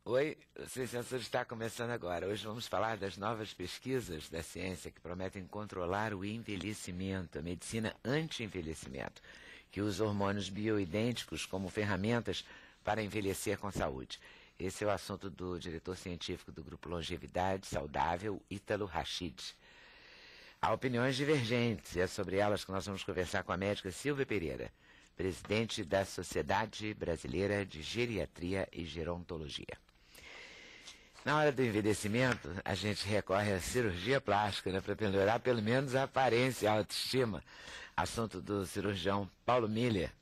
Oi, o Sem Censura está começando agora. Hoje vamos falar das novas pesquisas da ciência que prometem controlar o envelhecimento, a medicina anti-envelhecimento, que usa hormônios bioidênticos como ferramentas para envelhecer com saúde. Esse é o assunto do diretor científico do Grupo Longevidade Saudável, Ítalo Rachid. Há opiniões divergentes e é sobre elas que nós vamos conversar com a médica Silvia Pereira, presidente da Sociedade Brasileira de Geriatria e Gerontologia. Na hora do envelhecimento, a gente recorre à cirurgia plástica, né, para melhorar pelo menos a aparência e a autoestima. Assunto do cirurgião Paulo Miller,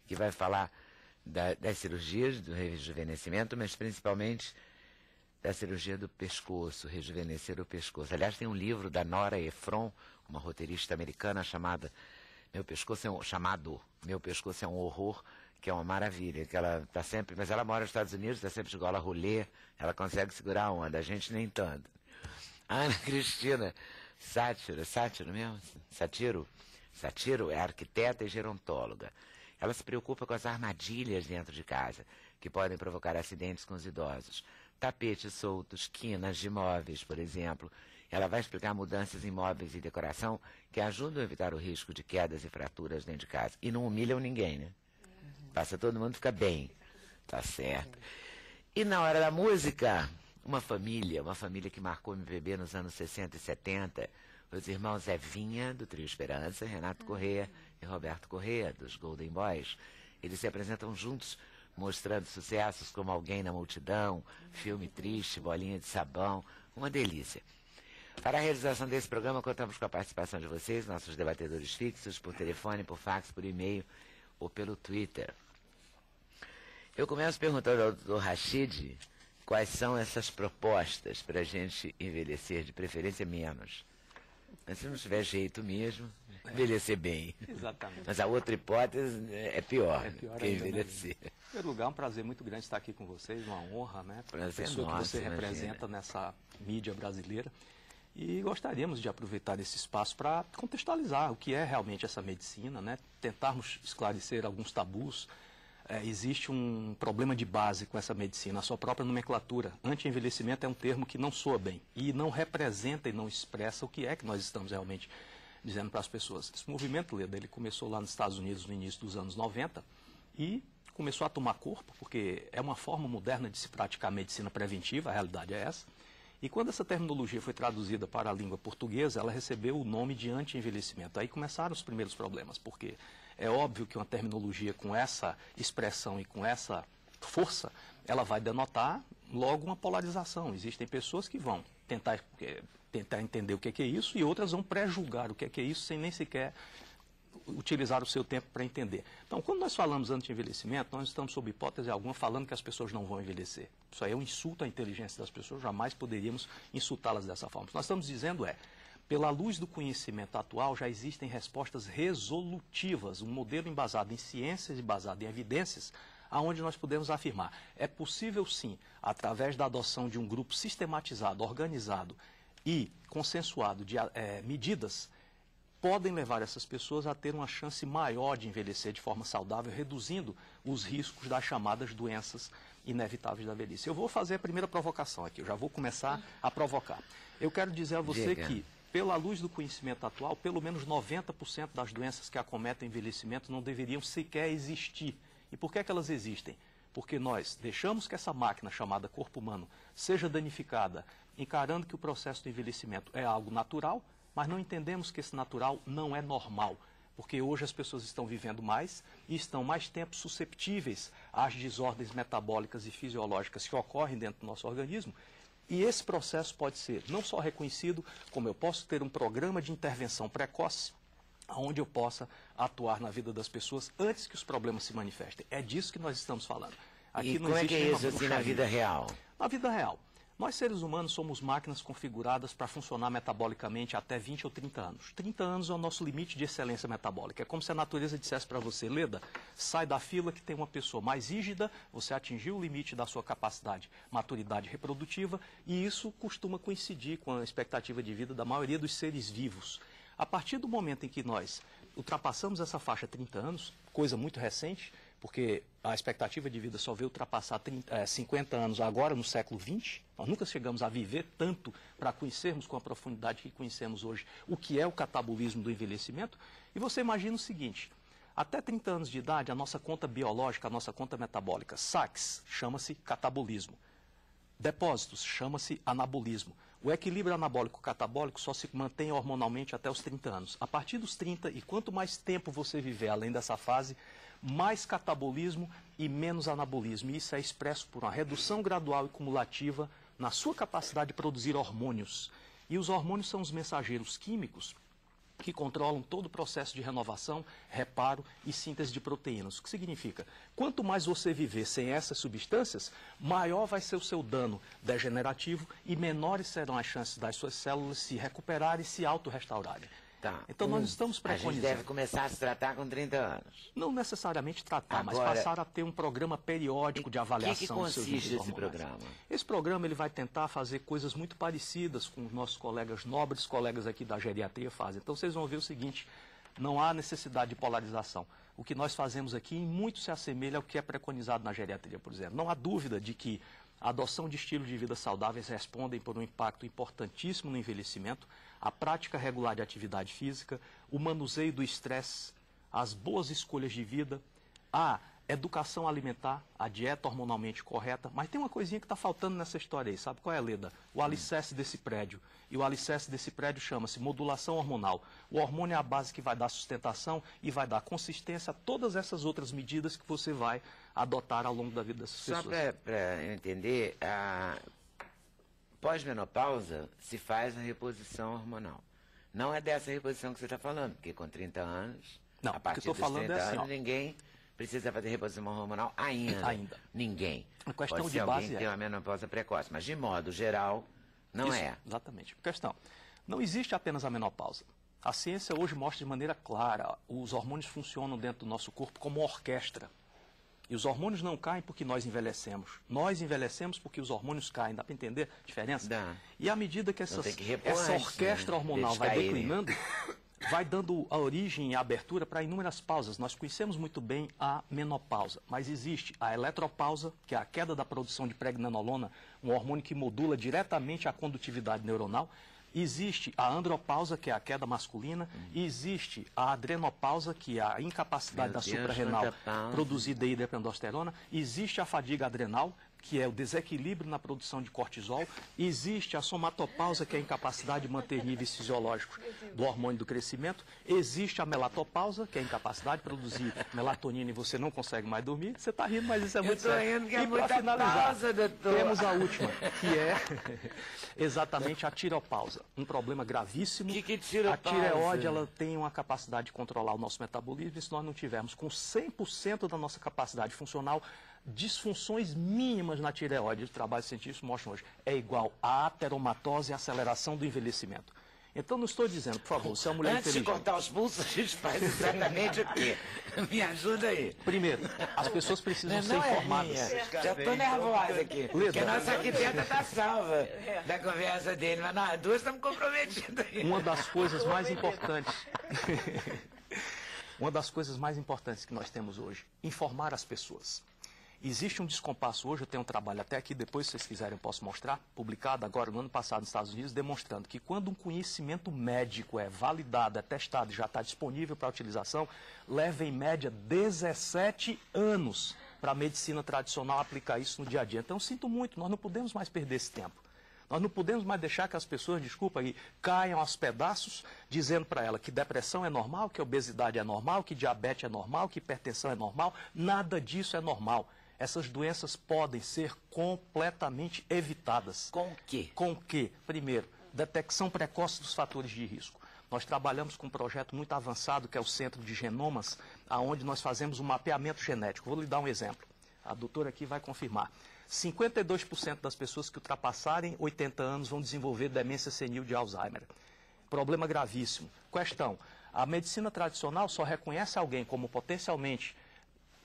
que vai falar das cirurgias, do rejuvenescimento, mas principalmente da cirurgia do pescoço, rejuvenescer o pescoço. Aliás, tem um livro da Nora Ephron, uma roteirista americana, chamado Meu Pescoço é um Horror, que é uma maravilha, que ela está sempre, mas ela mora nos Estados Unidos, está sempre de gola rolê, ela consegue segurar a onda, a gente nem tanto. A Ana Cristina Satiro é arquiteta e gerontóloga. Ela se preocupa com as armadilhas dentro de casa, que podem provocar acidentes com os idosos. Tapetes soltos, quinas de móveis, por exemplo. Ela vai explicar mudanças em móveis e decoração que ajudam a evitar o risco de quedas e fraturas dentro de casa. E não humilham ninguém, né? Passa todo mundo, fica bem. Tá certo. E na hora da música, uma família que marcou o MPB nos anos 60 e 70, os irmãos Evinha, do Trio Esperança, Renato Corrêa e Roberto Corrêa, dos Golden Boys. Eles se apresentam juntos, mostrando sucessos como Alguém na Multidão, Filme Triste, Bolinha de Sabão, uma delícia. Para a realização desse programa, contamos com a participação de vocês, nossos debatedores fixos, por telefone, por fax, por e-mail ou pelo Twitter. Eu começo perguntando ao Dr. Rachid quais são essas propostas para a gente envelhecer, de preferência menos. Mas se não tiver jeito mesmo, envelhecer bem. Exatamente. Mas a outra hipótese é pior que envelhecer. Em primeiro lugar, é um prazer muito grande estar aqui com vocês, uma honra, né? Prazer pessoa nosso, que você representa nessa mídia brasileira. E gostaríamos de aproveitar esse espaço para contextualizar o que é realmente essa medicina, né? Tentarmos esclarecer alguns tabus. Existe um problema de base com essa medicina, a sua própria nomenclatura. Anti-envelhecimento é um termo que não soa bem e não representa e não expressa o que é que nós estamos realmente dizendo para as pessoas. Esse movimento, Leda, ele começou lá nos Estados Unidos no início dos anos 90 e começou a tomar corpo, porque é uma forma moderna de se praticar medicina preventiva, a realidade é essa. E quando essa terminologia foi traduzida para a língua portuguesa, ela recebeu o nome de anti-envelhecimento. Aí começaram os primeiros problemas, porque é óbvio que uma terminologia com essa expressão e com essa força, ela vai denotar logo uma polarização. Existem pessoas que vão tentar entender o que é isso e outras vão pré-julgar o que é isso sem nem sequer utilizar o seu tempo para entender. Então, quando nós falamos anti-envelhecimento, nós estamos sob hipótese alguma falando que as pessoas não vão envelhecer. Isso aí é um insulto à inteligência das pessoas, jamais poderíamos insultá-las dessa forma. O que nós estamos dizendo pela luz do conhecimento atual, já existem respostas resolutivas, um modelo embasado em ciências e baseado em evidências, aonde nós podemos afirmar, é possível sim, através da adoção de um grupo sistematizado, organizado e consensuado de medidas, podem levar essas pessoas a ter uma chance maior de envelhecer de forma saudável, reduzindo os riscos das chamadas doenças inevitáveis da velhice. Eu vou fazer a primeira provocação aqui, eu já vou começar a provocar. Eu quero dizer a você que, pela luz do conhecimento atual, pelo menos 90% das doenças que acometem o envelhecimento não deveriam sequer existir. E por que elas existem? Porque nós deixamos que essa máquina chamada corpo humano seja danificada, encarando que o processo do envelhecimento é algo natural, mas não entendemos que esse natural não é normal, porque hoje as pessoas estão vivendo mais e estão mais tempo susceptíveis às desordens metabólicas e fisiológicas que ocorrem dentro do nosso organismo. E esse processo pode ser não só reconhecido, como eu posso ter um programa de intervenção precoce, onde eu possa atuar na vida das pessoas antes que os problemas se manifestem. É disso que nós estamos falando. Aqui e não como é que é isso assim na vida real? Na vida real. Nós, seres humanos, somos máquinas configuradas para funcionar metabolicamente até 20 ou 30 anos. 30 anos é o nosso limite de excelência metabólica. É como se a natureza dissesse para você, Leda, sai da fila que tem uma pessoa mais rígida, você atingiu o limite da sua capacidade, maturidade reprodutiva, e isso costuma coincidir com a expectativa de vida da maioria dos seres vivos. A partir do momento em que nós ultrapassamos essa faixa 30 anos, coisa muito recente, porque a expectativa de vida só veio ultrapassar 50 anos agora, no século XX. Nós nunca chegamos a viver tanto para conhecermos com a profundidade que conhecemos hoje o que é o catabolismo do envelhecimento. E você imagina o seguinte, até 30 anos de idade, a nossa conta biológica, a nossa conta metabólica, saques, chama-se catabolismo. Depósitos, chama-se anabolismo. O equilíbrio anabólico-catabólico só se mantém hormonalmente até os 30 anos. A partir dos 30, e quanto mais tempo você viver além dessa fase, mais catabolismo e menos anabolismo. E isso é expresso por uma redução gradual e cumulativa na sua capacidade de produzir hormônios. E os hormônios são os mensageiros químicos que controlam todo o processo de renovação, reparo e síntese de proteínas. O que significa? Quanto mais você viver sem essas substâncias, maior vai ser o seu dano degenerativo e menores serão as chances das suas células se recuperarem e se autorrestaurarem. Tá. Então nós estamos preconizando. A gente deve começar a se tratar com 30 anos. Não necessariamente tratar, Agora, mas passar a ter um programa periódico de avaliação dos seus níveis consiste esse hormonais. programa? Esse programa ele vai tentar fazer coisas muito parecidas com os nossos colegas nobres, colegas aqui da geriatria fazem. Então vocês vão ver o seguinte, não há necessidade de polarização. O que nós fazemos aqui em muito se assemelha ao que é preconizado na geriatria, por exemplo. Não há dúvida de que a adoção de estilos de vida saudáveis respondem por um impacto importantíssimo no envelhecimento, a prática regular de atividade física, o manuseio do estresse, as boas escolhas de vida, a educação alimentar, a dieta hormonalmente correta. Mas tem uma coisinha que está faltando nessa história aí, sabe qual é, Leda? O alicerce desse prédio. E o alicerce desse prédio chama-se modulação hormonal. O hormônio é a base que vai dar sustentação e vai dar consistência a todas essas outras medidas que você vai adotar ao longo da vida dessas pessoas. Só para eu entender, a pós-menopausa se faz a reposição hormonal. Não é dessa reposição que você está falando, porque com 30 anos, não, a partir dos 30 anos, ninguém precisa fazer reposição hormonal ainda. Ninguém. A questão Pode de ser base alguém que tem uma menopausa precoce, mas de modo geral, não Isso, é. Exatamente. Questão. Não existe apenas a menopausa. A ciência hoje mostra de maneira clara, os hormônios funcionam dentro do nosso corpo como uma orquestra. E os hormônios não caem porque nós envelhecemos. Nós envelhecemos porque os hormônios caem. Dá para entender a diferença? Dá. E à medida que essa orquestra hormonal Eles vai caírem. declinando, vai dando a origem e a abertura para inúmeras pausas. Nós conhecemos muito bem a menopausa, mas existe a eletropausa, que é a queda da produção de pregnenolona, um hormônio que modula diretamente a condutividade neuronal. Existe a andropausa, que é a queda masculina, e existe a adrenopausa, que é a incapacidade da suprarrenal produzir dihidroepiandrosterona, existe a fadiga adrenal, que é o desequilíbrio na produção de cortisol, existe a somatopausa, que é a incapacidade de manter níveis fisiológicos do hormônio do crescimento, existe a melatopausa, que é a incapacidade de produzir melatonina e você não consegue mais dormir. Você está rindo, mas isso é muito sério. E para finalizar, temos a última, que é exatamente a tireopausa, um problema gravíssimo. Que tireopausa? A tireoide, ela tem uma capacidade de controlar o nosso metabolismo, e se nós não tivermos com 100% da nossa capacidade funcional, disfunções mínimas na tireoide, os trabalhos científicos mostram hoje, é igual a ateromatose e aceleração do envelhecimento. Então, não estou dizendo, por favor, se é uma mulher Antes inteligente... de cortar os pulsos, a gente faz exatamente o quê? Me ajuda aí. Primeiro, as pessoas precisam ser informadas. Já estou nervosa aqui. Porque a nossa arquiteta está salva da conversa dele, mas nós duas estamos comprometidas aí. Uma das coisas mais importantes... Uma das coisas mais importantes que nós temos hoje, informar as pessoas. Existe um descompasso hoje, eu tenho um trabalho até aqui, depois se vocês quiserem eu posso mostrar, publicado agora no ano passado nos Estados Unidos, demonstrando que quando um conhecimento médico é validado, é testado e já está disponível para utilização, leva em média 17 anos para a medicina tradicional aplicar isso no dia a dia. Então, sinto muito, nós não podemos mais perder esse tempo. Nós não podemos mais deixar que as pessoas, desculpa aí, caiam aos pedaços, dizendo para ela que depressão é normal, que obesidade é normal, que diabetes é normal, que hipertensão é normal. Nada disso é normal. Essas doenças podem ser completamente evitadas. Com o quê? Com o quê? Primeiro, detecção precoce dos fatores de risco. Nós trabalhamos com um projeto muito avançado, que é o Centro de Genomas, onde nós fazemos um mapeamento genético. Vou lhe dar um exemplo. A doutora aqui vai confirmar. 52% das pessoas que ultrapassarem 80 anos vão desenvolver demência senil de Alzheimer. Problema gravíssimo. Questão, a medicina tradicional só reconhece alguém como potencialmente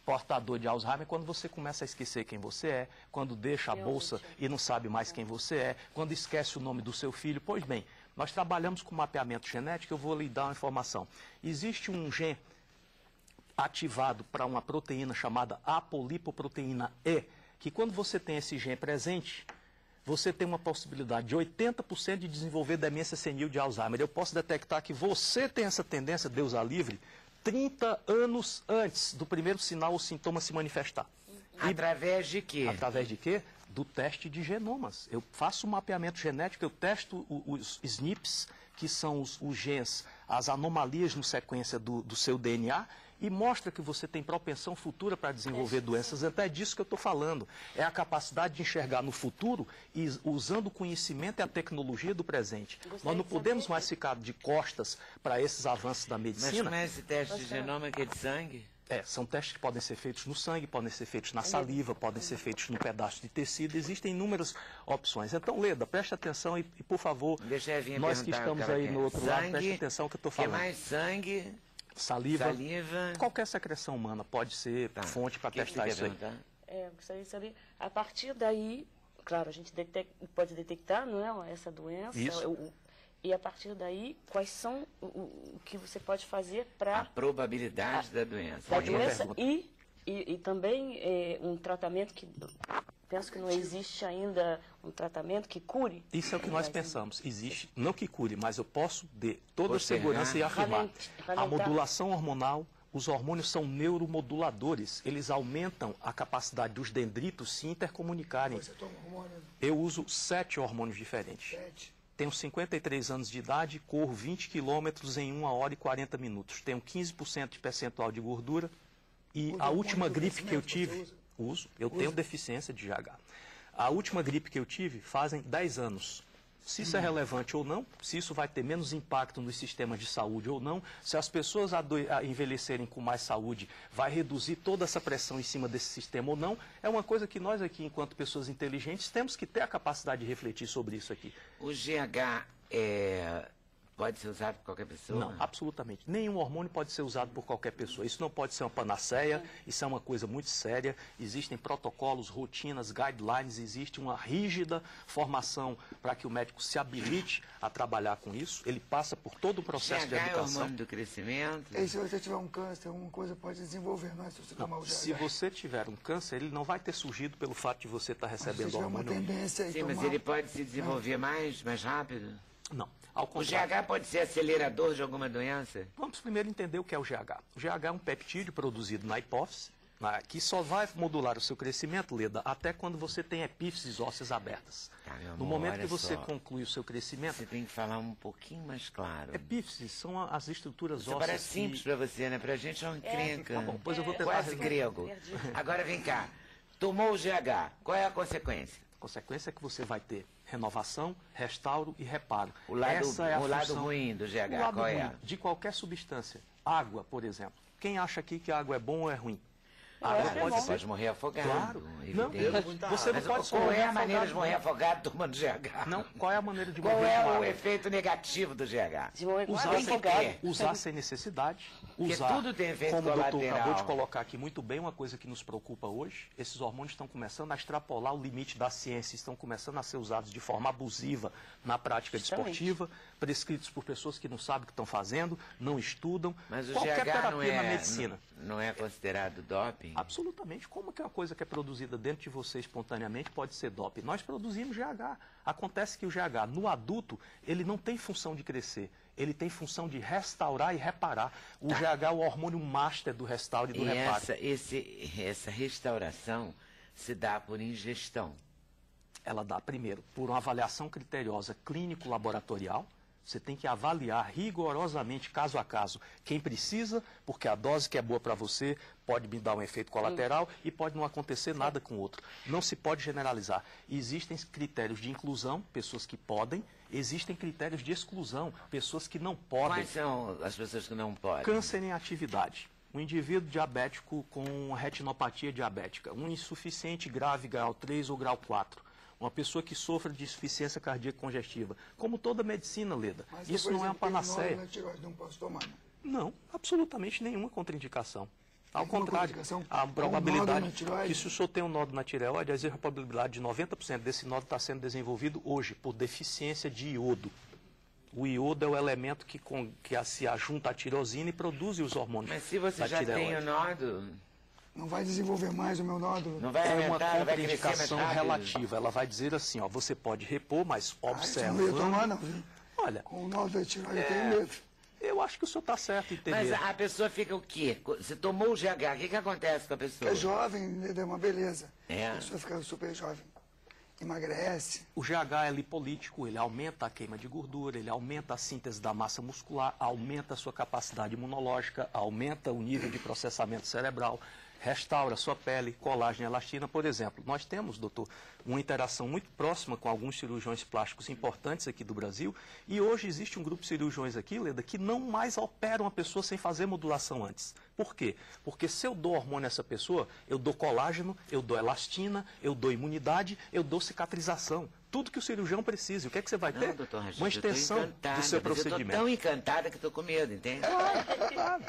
portador de Alzheimer quando você começa a esquecer quem você é, quando deixa a bolsa e não sabe mais quem você é, quando esquece o nome do seu filho. Pois bem, nós trabalhamos com mapeamento genético, eu vou lhe dar uma informação. Existe um gene ativado para uma proteína chamada apolipoproteína E, que quando você tem esse gene presente, você tem uma possibilidade de 80% de desenvolver demência senil de Alzheimer. Eu posso detectar que você tem essa tendência, Deus a livre, 30 anos antes do primeiro sinal ou sintoma se manifestar. Através de quê? Através de quê? Do teste de genomas. Eu faço um mapeamento genético, eu testo os SNPs, que são os genes, as anomalias no sequência do seu DNA, e mostra que você tem propensão futura para desenvolver doenças. Então é disso que eu estou falando. É a capacidade de enxergar no futuro e usando o conhecimento e a tecnologia do presente. Nós não podemos mais ficar de costas para esses avanços da medicina. Mas como é esse teste de genoma que é de sangue? São testes que podem ser feitos no sangue, podem ser feitos na saliva, podem ser feitos no pedaço de tecido. Existem inúmeras opções. Então, Leda, preste atenção e por favor, nós que estamos aí no outro lado, preste atenção no que eu estou falando. Que mais sangue? Saliva. Qualquer secreção humana pode ser fonte para testar isso aí. Eu gostaria de saber, a partir daí, claro, a gente pode detectar, não é, essa doença. Isso. E a partir daí, quais são o que você pode fazer para... A probabilidade da doença. E também um tratamento que... Penso que não existe ainda um tratamento que cure. Isso é o que nós pensamos. Existe, não que cure, mas eu posso, de toda segurança, e afirmar. A modulação hormonal, os hormônios são neuromoduladores. Eles aumentam a capacidade dos dendritos se intercomunicarem. Você toma hormônio? Eu uso 7 hormônios diferentes. 7. Tenho 53 anos de idade, corro 20 quilômetros em 1 hora e 40 minutos. Tenho 15% de percentual de gordura. E a última gripe que eu tive... Eu tenho deficiência de GH. A última gripe que eu tive fazem 10 anos. Se isso é relevante ou não, se isso vai ter menos impacto nos sistemas de saúde ou não, se as pessoas envelhecerem com mais saúde, vai reduzir toda essa pressão em cima desse sistema ou não, é uma coisa que nós aqui, enquanto pessoas inteligentes, temos que ter a capacidade de refletir sobre isso aqui. O GH pode ser usado por qualquer pessoa? Não, absolutamente. Nenhum hormônio pode ser usado por qualquer pessoa. Isso não pode ser uma panaceia, isso é uma coisa muito séria. Existem protocolos, rotinas, guidelines, existe uma rígida formação para que o médico se habilite a trabalhar com isso. Ele passa por todo o processo de educação. É o hormônio do crescimento? E se você tiver um câncer, alguma coisa pode desenvolver, não é? Se você tomar o GH. Se você tiver um câncer, ele não vai ter surgido pelo fato de você estar recebendo hormônio. Uma tendência Sim, mas ele pode se desenvolver mais rápido? Não. Ao o contrário. GH pode ser acelerador de alguma doença? Vamos primeiro entender o que é o GH. O GH é um peptídeo produzido na hipófise, que só vai modular o seu crescimento, Leda, até quando você tem epífises ósseas abertas. No momento que você conclui o seu crescimento... Você tem que falar um pouquinho mais claro. Epífises são as estruturas ósseas... Parece simples para você, né? Para a gente é uma encrenca. Tá bom, pois eu vou tentar quase grego. Agora vem cá. Tomou o GH, qual é a consequência? A consequência é que você vai ter renovação, restauro e reparo. O lado ruim do GH, qual é? De qualquer substância. Água, por exemplo. Quem acha aqui que a água é bom ou é ruim? Você pode morrer afogado. Claro. Não, você não pode qual é a maneira de morrer afogado tomando GH? Não, qual é a maneira de morrer afogado? Qual é o efeito negativo do GH? Usar sem necessidade. Usar, tudo tem efeito como o colateral. doutor acabou de colocar aqui muito bem, uma coisa que nos preocupa hoje, esses hormônios estão começando a extrapolar o limite da ciência, estão começando a ser usados de forma abusiva na prática desportiva, prescritos por pessoas que não sabem o que estão fazendo, não estudam. Mas o qualquer GH terapia na medicina. Não é considerado doping? Absolutamente. Como que uma coisa que é produzida dentro de você espontaneamente pode ser doping? Nós produzimos GH. Acontece que o GH, no adulto, ele não tem função de crescer. Ele tem função de restaurar e reparar. O GH é o hormônio master do restauro e do reparo. Essa restauração se dá por ingestão? Ela dá, primeiro, por uma avaliação criteriosa clínico-laboratorial. Você tem que avaliar rigorosamente, caso a caso, quem precisa, porque a dose que é boa para você pode me dar um efeito colateral e pode não acontecer nada com o outro. Não se pode generalizar. Existem critérios de inclusão, pessoas que podem, existem critérios de exclusão, pessoas que não podem. Quais são as pessoas que não podem? Câncer em atividade. Um indivíduo diabético com retinopatia diabética, um insuficiente grave grau 3 ou grau 4. Uma pessoa que sofre de insuficiência cardíaca congestiva. Como toda medicina, Leda. Mas, isso não é uma panaceia. Não posso tomar, não, absolutamente nenhuma contraindicação. Ao contrário, a probabilidade que se o senhor tem um nódulo na tireoide, existe a probabilidade de 90% desse nódulo estar sendo desenvolvido hoje por deficiência de iodo. O iodo é o elemento que se ajunta à tirosina e produz os hormônios. Mas se você da já tireoide. tem o nódulo, Não vai desenvolver mais o meu nódulo? não vai É uma aumentar, não vai crescer mais contraindicação rápido? relativa. Ela vai dizer assim, ó, você pode repor, mas Isso eu observa. não ia tomar, não, viu? Olha, Com o nódulo da tireoide eu tenho medo. eu acho que o senhor está certo em ter Mas medo. a pessoa fica o quê? Você tomou o GH, o que acontece com a pessoa? É jovem, é uma beleza. É. A pessoa fica super jovem. Emagrece. O GH é lipolítico, ele aumenta a queima de gordura, ele aumenta a síntese da massa muscular, aumenta a sua capacidade imunológica, aumenta o nível de processamento cerebral, restaura a sua pele, colágeno e elastina. Por exemplo, nós temos, doutor, uma interação muito próxima com alguns cirurgiões plásticos importantes aqui do Brasil, e hoje existe um grupo de cirurgiões aqui, Leda, que não mais operam a pessoa sem fazer modulação antes. Por quê? Porque se eu dou hormônio a essa pessoa, eu dou colágeno, eu dou elastina, eu dou imunidade, eu dou cicatrização. Tudo que o cirurgião precisa. O que é que você vai ter? Não, doutor Rangel, Uma extensão do seu procedimento. Eu estou tão encantada que estou com medo, entende? Claro.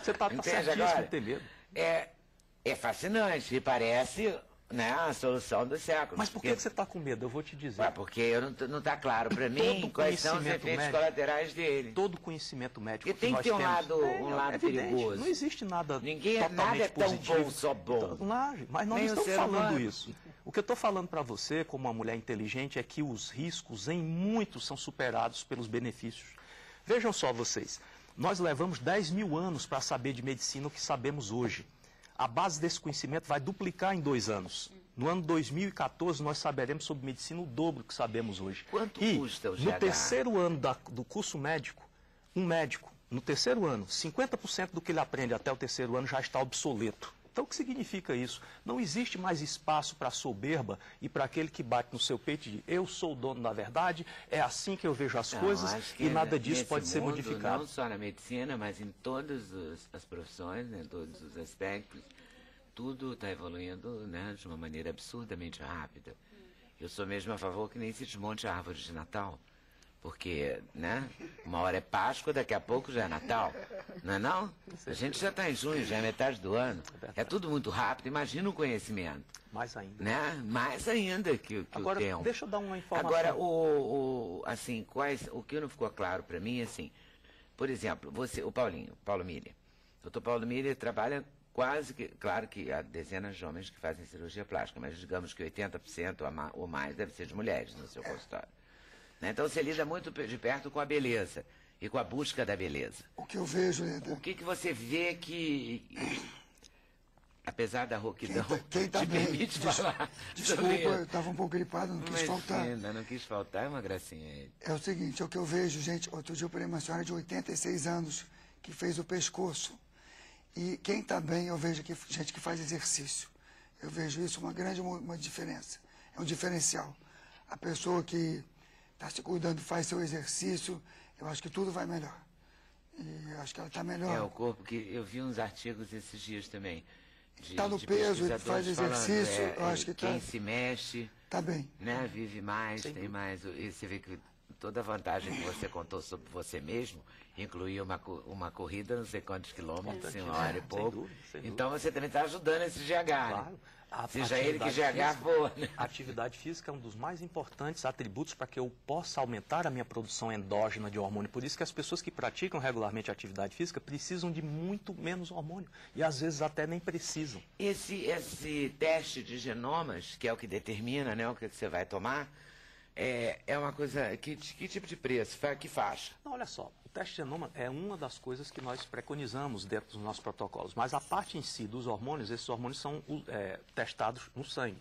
Você está Entende certíssimo agora? em ter medo. É fascinante e parece, né, a solução do século. Mas por que você está com medo? Eu vou te dizer. Porque eu não está claro para mim Todo quais são os conhecimento efeitos médico- colaterais dele. Todo conhecimento médico Porque tem nós que ter um temos- lado evidente. perigoso. Não existe nada Ninguém totalmente nada é tão positivo. bom, só bom. Claro, mas nós Nem não o estamos ser falando humano. isso. O que eu estou falando para você, como uma mulher inteligente, é que os riscos, em muitos, são superados pelos benefícios. Vejam só vocês, nós levamos 10 mil anos para saber de medicina o que sabemos hoje. A base desse conhecimento vai duplicar em 2 anos. No ano 2014, nós saberemos sobre medicina o dobro que sabemos hoje. Quanto E custa o no GH? terceiro ano do curso médico, um médico, no terceiro ano, 50% do que ele aprende até o terceiro ano já está obsoleto. Então, o que significa isso? Não existe mais espaço para a soberba e para aquele que bate no seu peito e diz, eu sou o dono da verdade, é assim que eu vejo as coisas acho que e nada disso nesse pode ser mundo, modificado. Não só na medicina, mas em todas as profissões, né, em todos os aspectos, tudo está evoluindo, né, de uma maneira absurdamente rápida. Eu sou mesmo a favor que nem se desmonte a árvore de Natal. Porque, né, uma hora é Páscoa, daqui a pouco já é Natal. Não é não? A gente já está em junho, já é metade do ano. É tudo muito rápido, imagina o conhecimento. Mais ainda. Né? Mais ainda que Agora, o tempo. deixa eu dar uma informação. Agora, assim, o que não ficou claro para mim, assim, por exemplo, o Paulo Miller. O Dr. Paulo Miller trabalha quase que, claro que há dezenas de homens que fazem cirurgia plástica, mas digamos que 80% ou mais deve ser de mulheres no seu consultório. Né? Então você lida muito de perto com a beleza e com a busca da beleza. O que eu vejo, Leda, O que você vê que, apesar da rouquidão, quem tá te bem, permite falar? desculpa, eu estava um pouco gripado, não quis faltar. Não quis faltar, é uma gracinha. É o seguinte, é o que eu vejo, gente. Outro dia eu operei uma senhora de 86 anos que fez o pescoço. E quem está bem, eu vejo aqui gente que faz exercício. Eu vejo isso uma diferença. É um diferencial. A pessoa que está se cuidando, faz seu exercício, eu acho que tudo vai melhor. E eu acho que ela está melhor. É o corpo que eu vi uns artigos esses dias também. Está no peso, ele faz exercício, eu acho que quem tá, se mexe, tá bem. né, vive mais, tem mais. E você vê que toda a vantagem que você contou sobre você mesmo incluía uma corrida, não sei quantos quilômetros, em uma hora e pouco. dúvida, sem dúvida. Então você também está ajudando esse GH, Claro. né? A Seja ele que atividade GH física- for, né? A atividade física é um dos mais importantes atributos para que eu possa aumentar a minha produção endógena de hormônio. Por isso que as pessoas que praticam regularmente atividade física precisam de muito menos hormônio. E às vezes até nem precisam. Esse teste de genomas, que é o que determina, né, o que você vai tomar, é uma coisa... Que tipo de preço? Que faixa? Não, olha só, o teste de genoma é uma das coisas que nós preconizamos dentro dos nossos protocolos. Mas a parte em si dos hormônios, esses hormônios são testados no sangue.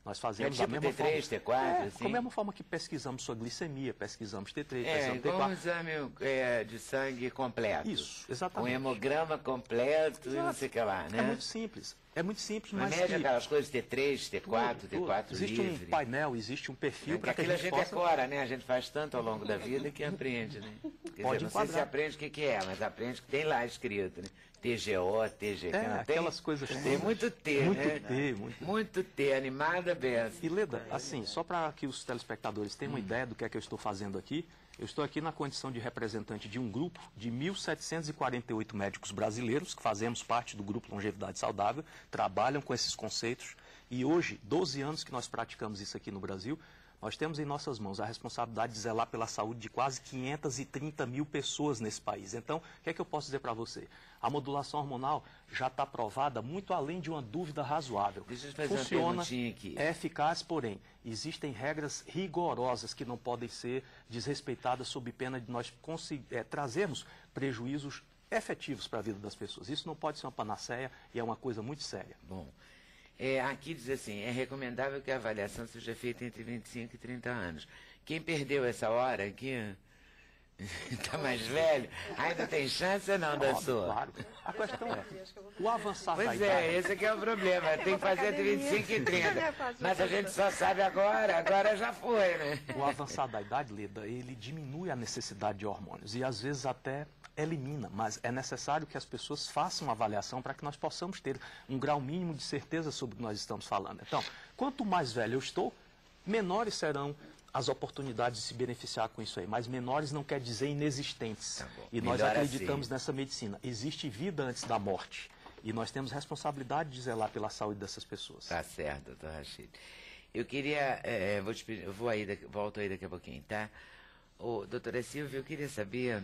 Nós fazemos tipo a mesma T3, forma. T4, assim? Com a mesma forma que pesquisamos sua glicemia, pesquisamos T3, pesquisamos Igual um T4. exame de sangue completo. Isso, Um exatamente. hemograma completo e não sei o que lá, né? É muito simples. É muito simples, Mas mas mede que... aquelas coisas T3, T4, tudo. T4 Existe livre. um painel, existe um perfil para que Aquilo a gente possa... decora, né? A gente faz tanto ao longo da vida que aprende, né? Quer Pode dizer, não sei se enquadrar. aprende o que é, mas aprende que tem lá escrito, né? TGO, TGQ, não tem? aquelas coisas Tem todas. muito T, Muito né? T, muito. Muito T, animada beça. E Leda, assim, só para que os telespectadores tenham uma ideia do que é que eu estou fazendo aqui, eu estou aqui na condição de representante de um grupo de 1.748 médicos brasileiros, que fazemos parte do grupo Longevidade Saudável, trabalham com esses conceitos, e hoje, 12 anos que nós praticamos isso aqui no Brasil, Nós temos em nossas mãos a responsabilidade de zelar pela saúde de quase 530 mil pessoas nesse país. Então, o que é que eu posso dizer para você? A modulação hormonal já está provada muito além de uma dúvida razoável. Deixa eu fazer Funciona, uma perguntinha aqui. é eficaz, porém, existem regras rigorosas que não podem ser desrespeitadas sob pena de nós trazermos prejuízos efetivos para a vida das pessoas. Isso não pode ser uma panaceia e é uma coisa muito séria. Bom, aqui diz assim, é recomendável que a avaliação seja feita entre 25 e 30 anos. Quem perdeu essa hora aqui, está mais velho, ainda tem chance ou não da sua? Claro. A questão é, o avançar da Pois idade... esse aqui é o problema, tem que fazer entre 25 e 30. Mas a gente só sabe agora já foi, né? O avançar da idade, Leda, ele diminui a necessidade de hormônios e às vezes até elimina, mas é necessário que as pessoas façam uma avaliação para que nós possamos ter um grau mínimo de certeza sobre o que nós estamos falando. Então, quanto mais velho eu estou, menores serão as oportunidades de se beneficiar com isso aí, mas menores não quer dizer inexistentes. Tá bom. E nós Melhor acreditamos assim. nessa medicina. Existe vida antes da morte e nós temos responsabilidade de zelar pela saúde dessas pessoas. Tá certo, doutor Rachid. Eu queria, vou te pedir, volto aí daqui a pouquinho, tá? Doutora Silvia, eu queria saber,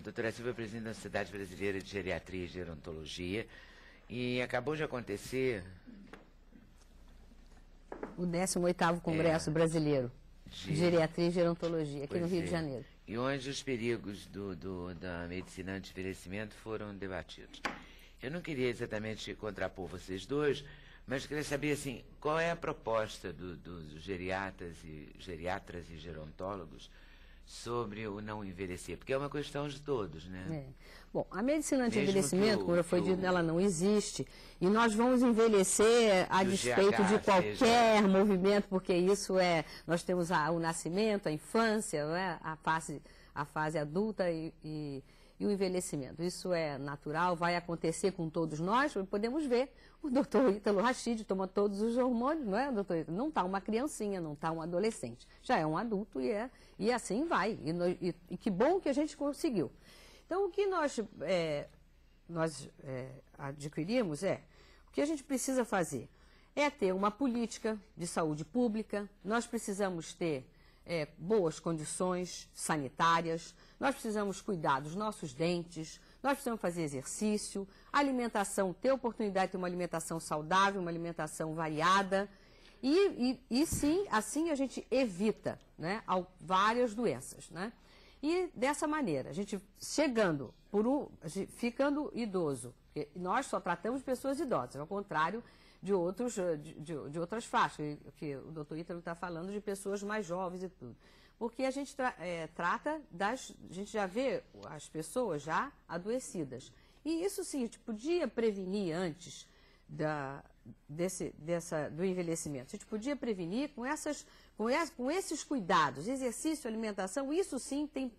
doutora Silvia é presidente da Sociedade Brasileira de Geriatria e Gerontologia, e acabou de acontecer... O 18º Congresso Brasileiro de Geriatria e Gerontologia, aqui no Rio de Janeiro. E onde os perigos da medicina anti-envelhecimento foram debatidos. Eu não queria exatamente contrapor vocês dois, mas queria saber, assim, qual é a proposta dos geriatras e gerontólogos sobre o não envelhecer, porque é uma questão de todos, né? Bom, a medicina anti-envelhecimento, como já foi dito, ela não existe, e nós vamos envelhecer a despeito de qualquer movimento, porque isso nós temos o nascimento, a infância, né? a fase adulta e o envelhecimento. Isso é natural, vai acontecer com todos nós, podemos ver. O doutor Ítalo Rachid toma todos os hormônios, não é, doutor Ítalo? Não está uma criancinha, não está um adolescente. Já é um adulto e assim vai. E que bom que a gente conseguiu. Então, o que nós adquirimos o que a gente precisa fazer é ter uma política de saúde pública, nós precisamos ter boas condições sanitárias, nós precisamos cuidar dos nossos dentes, nós precisamos fazer exercício, alimentação, ter oportunidade de ter uma alimentação saudável, uma alimentação variada, e sim, assim a gente evita, né, várias doenças, né? E dessa maneira, a gente ficando idoso, porque nós só tratamos pessoas idosas, ao contrário de outras faixas, que o doutor Ítalo está falando de pessoas mais jovens e tudo. Porque a gente trata a gente já vê as pessoas já adoecidas. E isso sim, a gente podia prevenir antes do envelhecimento. A gente podia prevenir com esses cuidados, exercício, alimentação, isso sim tem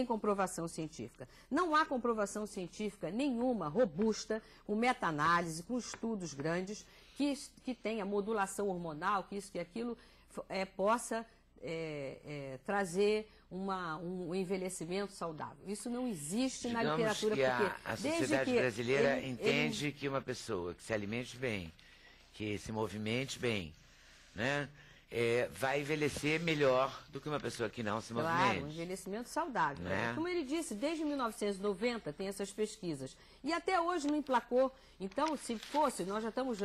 comprovação científica. Não há comprovação científica nenhuma, robusta, com meta-análise, com estudos grandes, que tenha modulação hormonal, que isso, que aquilo possa trazer um envelhecimento saudável. Isso não existe na literatura. Que a sociedade brasileira entende que uma pessoa que se alimente bem, que se movimente bem, né, vai envelhecer melhor do que uma pessoa que não se movimente. Claro, um envelhecimento saudável. Né? Como ele disse, desde 1990 tem essas pesquisas. E até hoje não emplacou. Então, se fosse, nós já estamos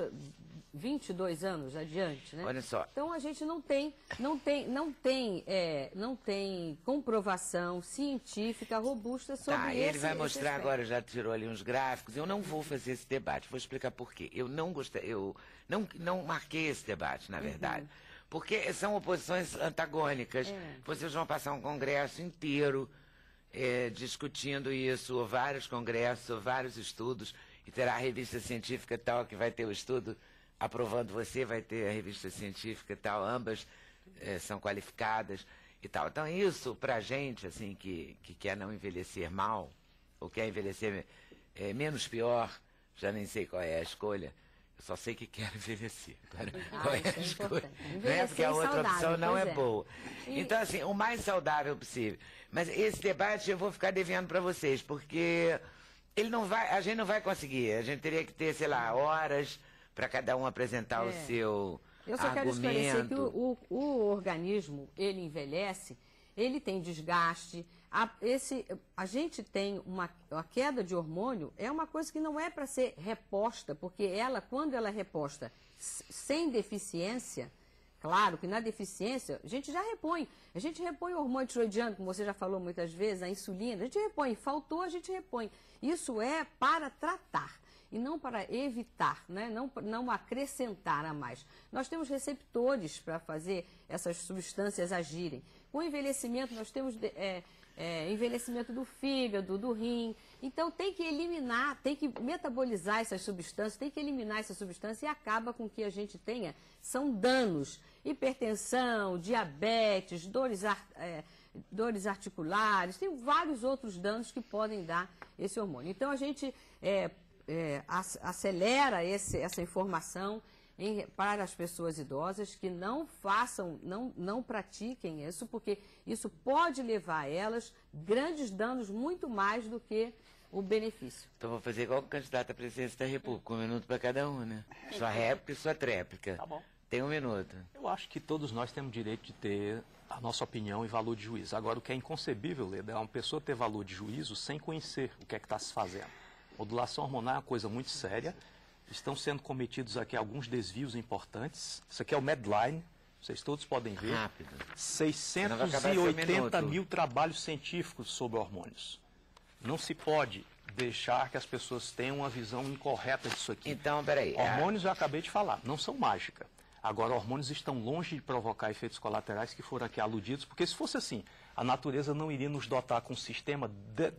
22 anos adiante, né? Olha só. Então a gente não tem comprovação científica robusta sobre isso. Ele vai mostrar agora, já tirou ali uns gráficos. Eu não vou fazer esse debate, vou explicar por quê. Eu não marquei esse debate, na verdade. Porque são oposições antagônicas. Vocês vão passar um congresso inteiro discutindo isso, ou vários congressos, ou vários estudos, e terá a revista científica tal que vai ter o estudo aprovando você, vai ter a revista científica tal, ambas são qualificadas e tal. Então isso, pra gente, assim, que quer não envelhecer mal, ou quer envelhecer menos pior, já nem sei qual é a escolha, eu só sei que quero envelhecer. Qual é a escolha? Né? Porque a outra opção não é boa. Então, assim, o mais saudável possível. Mas esse debate eu vou ficar devendo para vocês, porque a gente não vai conseguir. A gente teria que ter, sei lá, horas para cada um apresentar Eu só quero esclarecer que o organismo, ele envelhece, ele tem desgaste. A gente tem a queda de hormônio, é uma coisa que não é para ser reposta, porque quando ela é reposta sem deficiência, claro que na deficiência a gente já repõe. A gente repõe o hormônio tiroidiano, como você já falou muitas vezes, a insulina, a gente repõe. Faltou, a gente repõe. Isso é para tratar e não para evitar, né? Não acrescentar a mais. Nós temos receptores para fazer essas substâncias agirem. Com o envelhecimento, nós temos envelhecimento do fígado, do rim. Então, tem que eliminar, tem que metabolizar essas substâncias, tem que eliminar essas substâncias e acaba com que a gente tenha, são danos, hipertensão, diabetes, dores articulares, tem vários outros danos que podem dar esse hormônio. Então, a gente acelera essa informação para as pessoas idosas que não façam, não pratiquem isso, porque isso pode levar a elas grandes danos, muito mais do que o benefício. Então vou fazer igual o candidato à presidência da República, 1 minuto para cada um, né? Sua réplica e sua tréplica. Tá bom. Tem 1 minuto. Eu acho que todos nós temos direito de ter a nossa opinião e valor de juízo. Agora, o que é inconcebível, Leda, é uma pessoa ter valor de juízo sem conhecer o que é que está se fazendo. Modulação hormonal é uma coisa muito séria. Estão sendo cometidos aqui alguns desvios importantes. Isso aqui é o Medline, vocês todos podem ver. Rápido. 680 mil trabalhos científicos sobre hormônios. Não se pode deixar que as pessoas tenham uma visão incorreta disso aqui. Então, peraí. Hormônios, eu acabei de falar, não são mágica. Agora, hormônios estão longe de provocar efeitos colaterais que foram aqui aludidos, porque se fosse assim, a natureza não iria nos dotar com um sistema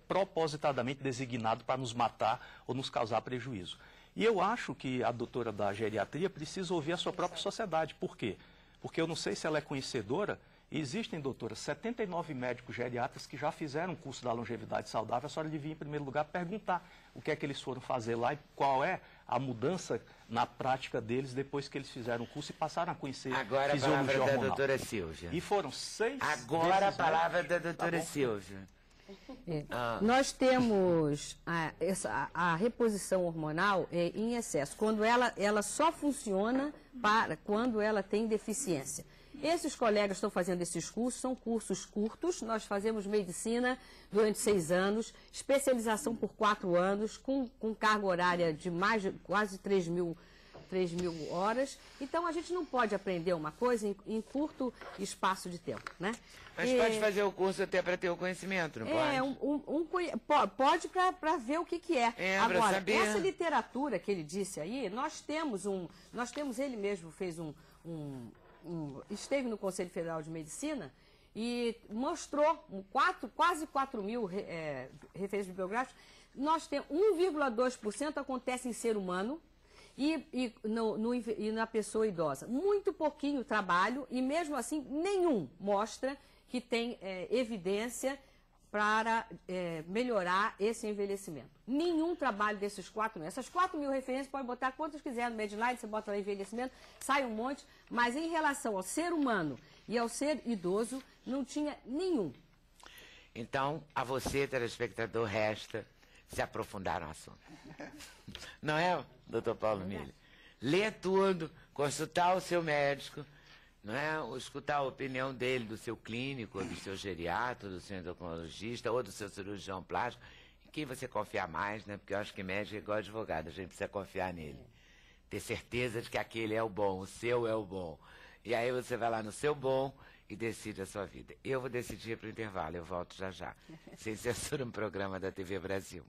propositadamente designado para nos matar ou nos causar prejuízo. E eu acho que a doutora da geriatria precisa ouvir a sua própria sociedade. Por quê? Porque eu não sei se ela é conhecedora. Existem, doutora, 79 médicos geriatras que já fizeram um curso da longevidade saudável. A senhora devia, em primeiro lugar, perguntar o que é que eles foram fazer lá e qual é a mudança na prática deles depois que eles fizeram o curso e passaram a conhecer agora fisiologia a palavra hormonal. da doutora Silvia. E foram 6 Agora a palavra da doutora Silvia. Nós temos a reposição hormonal em excesso, quando ela só funciona quando ela tem deficiência. Esses colegas estão fazendo esses cursos, são cursos curtos, nós fazemos medicina durante 6 anos, especialização por 4 anos, com carga horária de quase 3 mil horas. Então, a gente não pode aprender uma coisa em curto espaço de tempo, né? Mas pode fazer o curso até para ter o conhecimento, não pode? Pode para ver o que é. Agora, saber. Essa literatura que ele disse aí, nós temos ele mesmo fez esteve no Conselho Federal de Medicina e mostrou quase 4 mil referências bibliográficas. Nós temos 1,2% acontece em ser humano, e na pessoa idosa. Muito pouquinho trabalho e, mesmo assim, nenhum mostra que tem evidência para melhorar esse envelhecimento. Nenhum trabalho desses 4 mil. Essas 4 mil referências, pode botar quantas quiser no Medline, você bota lá envelhecimento, sai um monte, mas em relação ao ser humano e ao ser idoso, não tinha nenhum. Então, a você, telespectador, resta se aprofundar no assunto. Não é, doutor Paulo Mille? Ler tudo, consultar o seu médico, não é? Escutar a opinião dele, do seu clínico, do seu geriatra, do seu endocrinologista ou do seu cirurgião plástico, em quem você confiar mais, né? Porque eu acho que médico é igual advogado, a gente precisa confiar nele. Ter certeza de que aquele é o bom, o seu é o bom. E aí você vai lá no seu bom e decide a sua vida. Eu vou decidir para o intervalo, eu volto já. Sem censura, um programa da TV Brasil.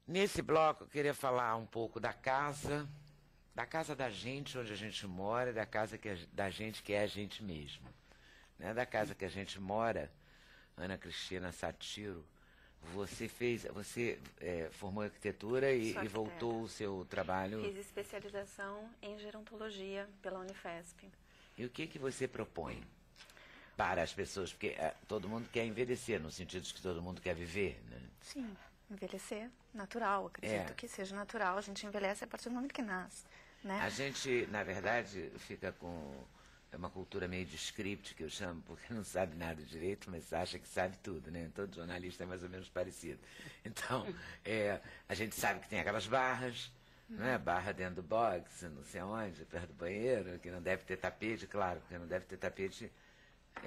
Nesse bloco, eu queria falar um pouco da casa da gente, onde a gente mora, da casa da gente que é a gente mesmo. Né? Da casa que a gente mora, Ana Cristina Satiro, você formou arquitetura e voltou o seu trabalho... Fiz especialização em gerontologia pela Unifesp. E o que você propõe para as pessoas? Porque todo mundo quer envelhecer, no sentido de que todo mundo quer viver, né? Sim, envelhecer, natural, acredito que seja natural. A gente envelhece a partir do momento que nasce, né? A gente, na verdade, fica com uma cultura meio de script, que eu chamo, porque não sabe nada direito, mas acha que sabe tudo, né? Todo jornalista é mais ou menos parecido. Então, a gente sabe que tem aquelas barras, não é? Barra dentro do box, não sei onde, perto do banheiro, que não deve ter tapete, claro, porque não deve ter tapete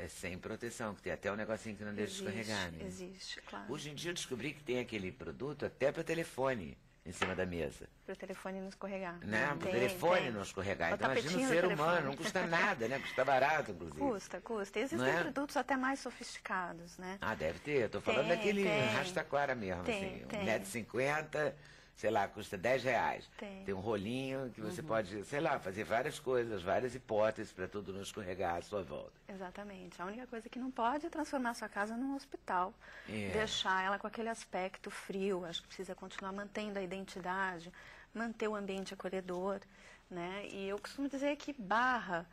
sem proteção, que tem até um negocinho que não deixa escorregar, né? Existe, claro. Hoje em dia eu descobri que tem aquele produto até para telefone em cima da mesa. Para o telefone não escorregar. Né? Para o telefone não escorregar. Então imagina um ser humano, não custa nada, né? Custa barato, inclusive. Custa. Existem produtos até mais sofisticados, né? Ah, deve ter. Eu tô falando daquele Rastaquara mesmo, assim. 1,50 m, sei lá, custa R$10. Tem um rolinho que você pode, sei lá, fazer várias coisas, várias hipóteses para tudo não escorregar à sua volta. Exatamente. A única coisa que não pode é transformar a sua casa num hospital. Deixar ela com aquele aspecto frio. Acho que precisa continuar mantendo a identidade, manter o ambiente acolhedor, né? E eu costumo dizer que barra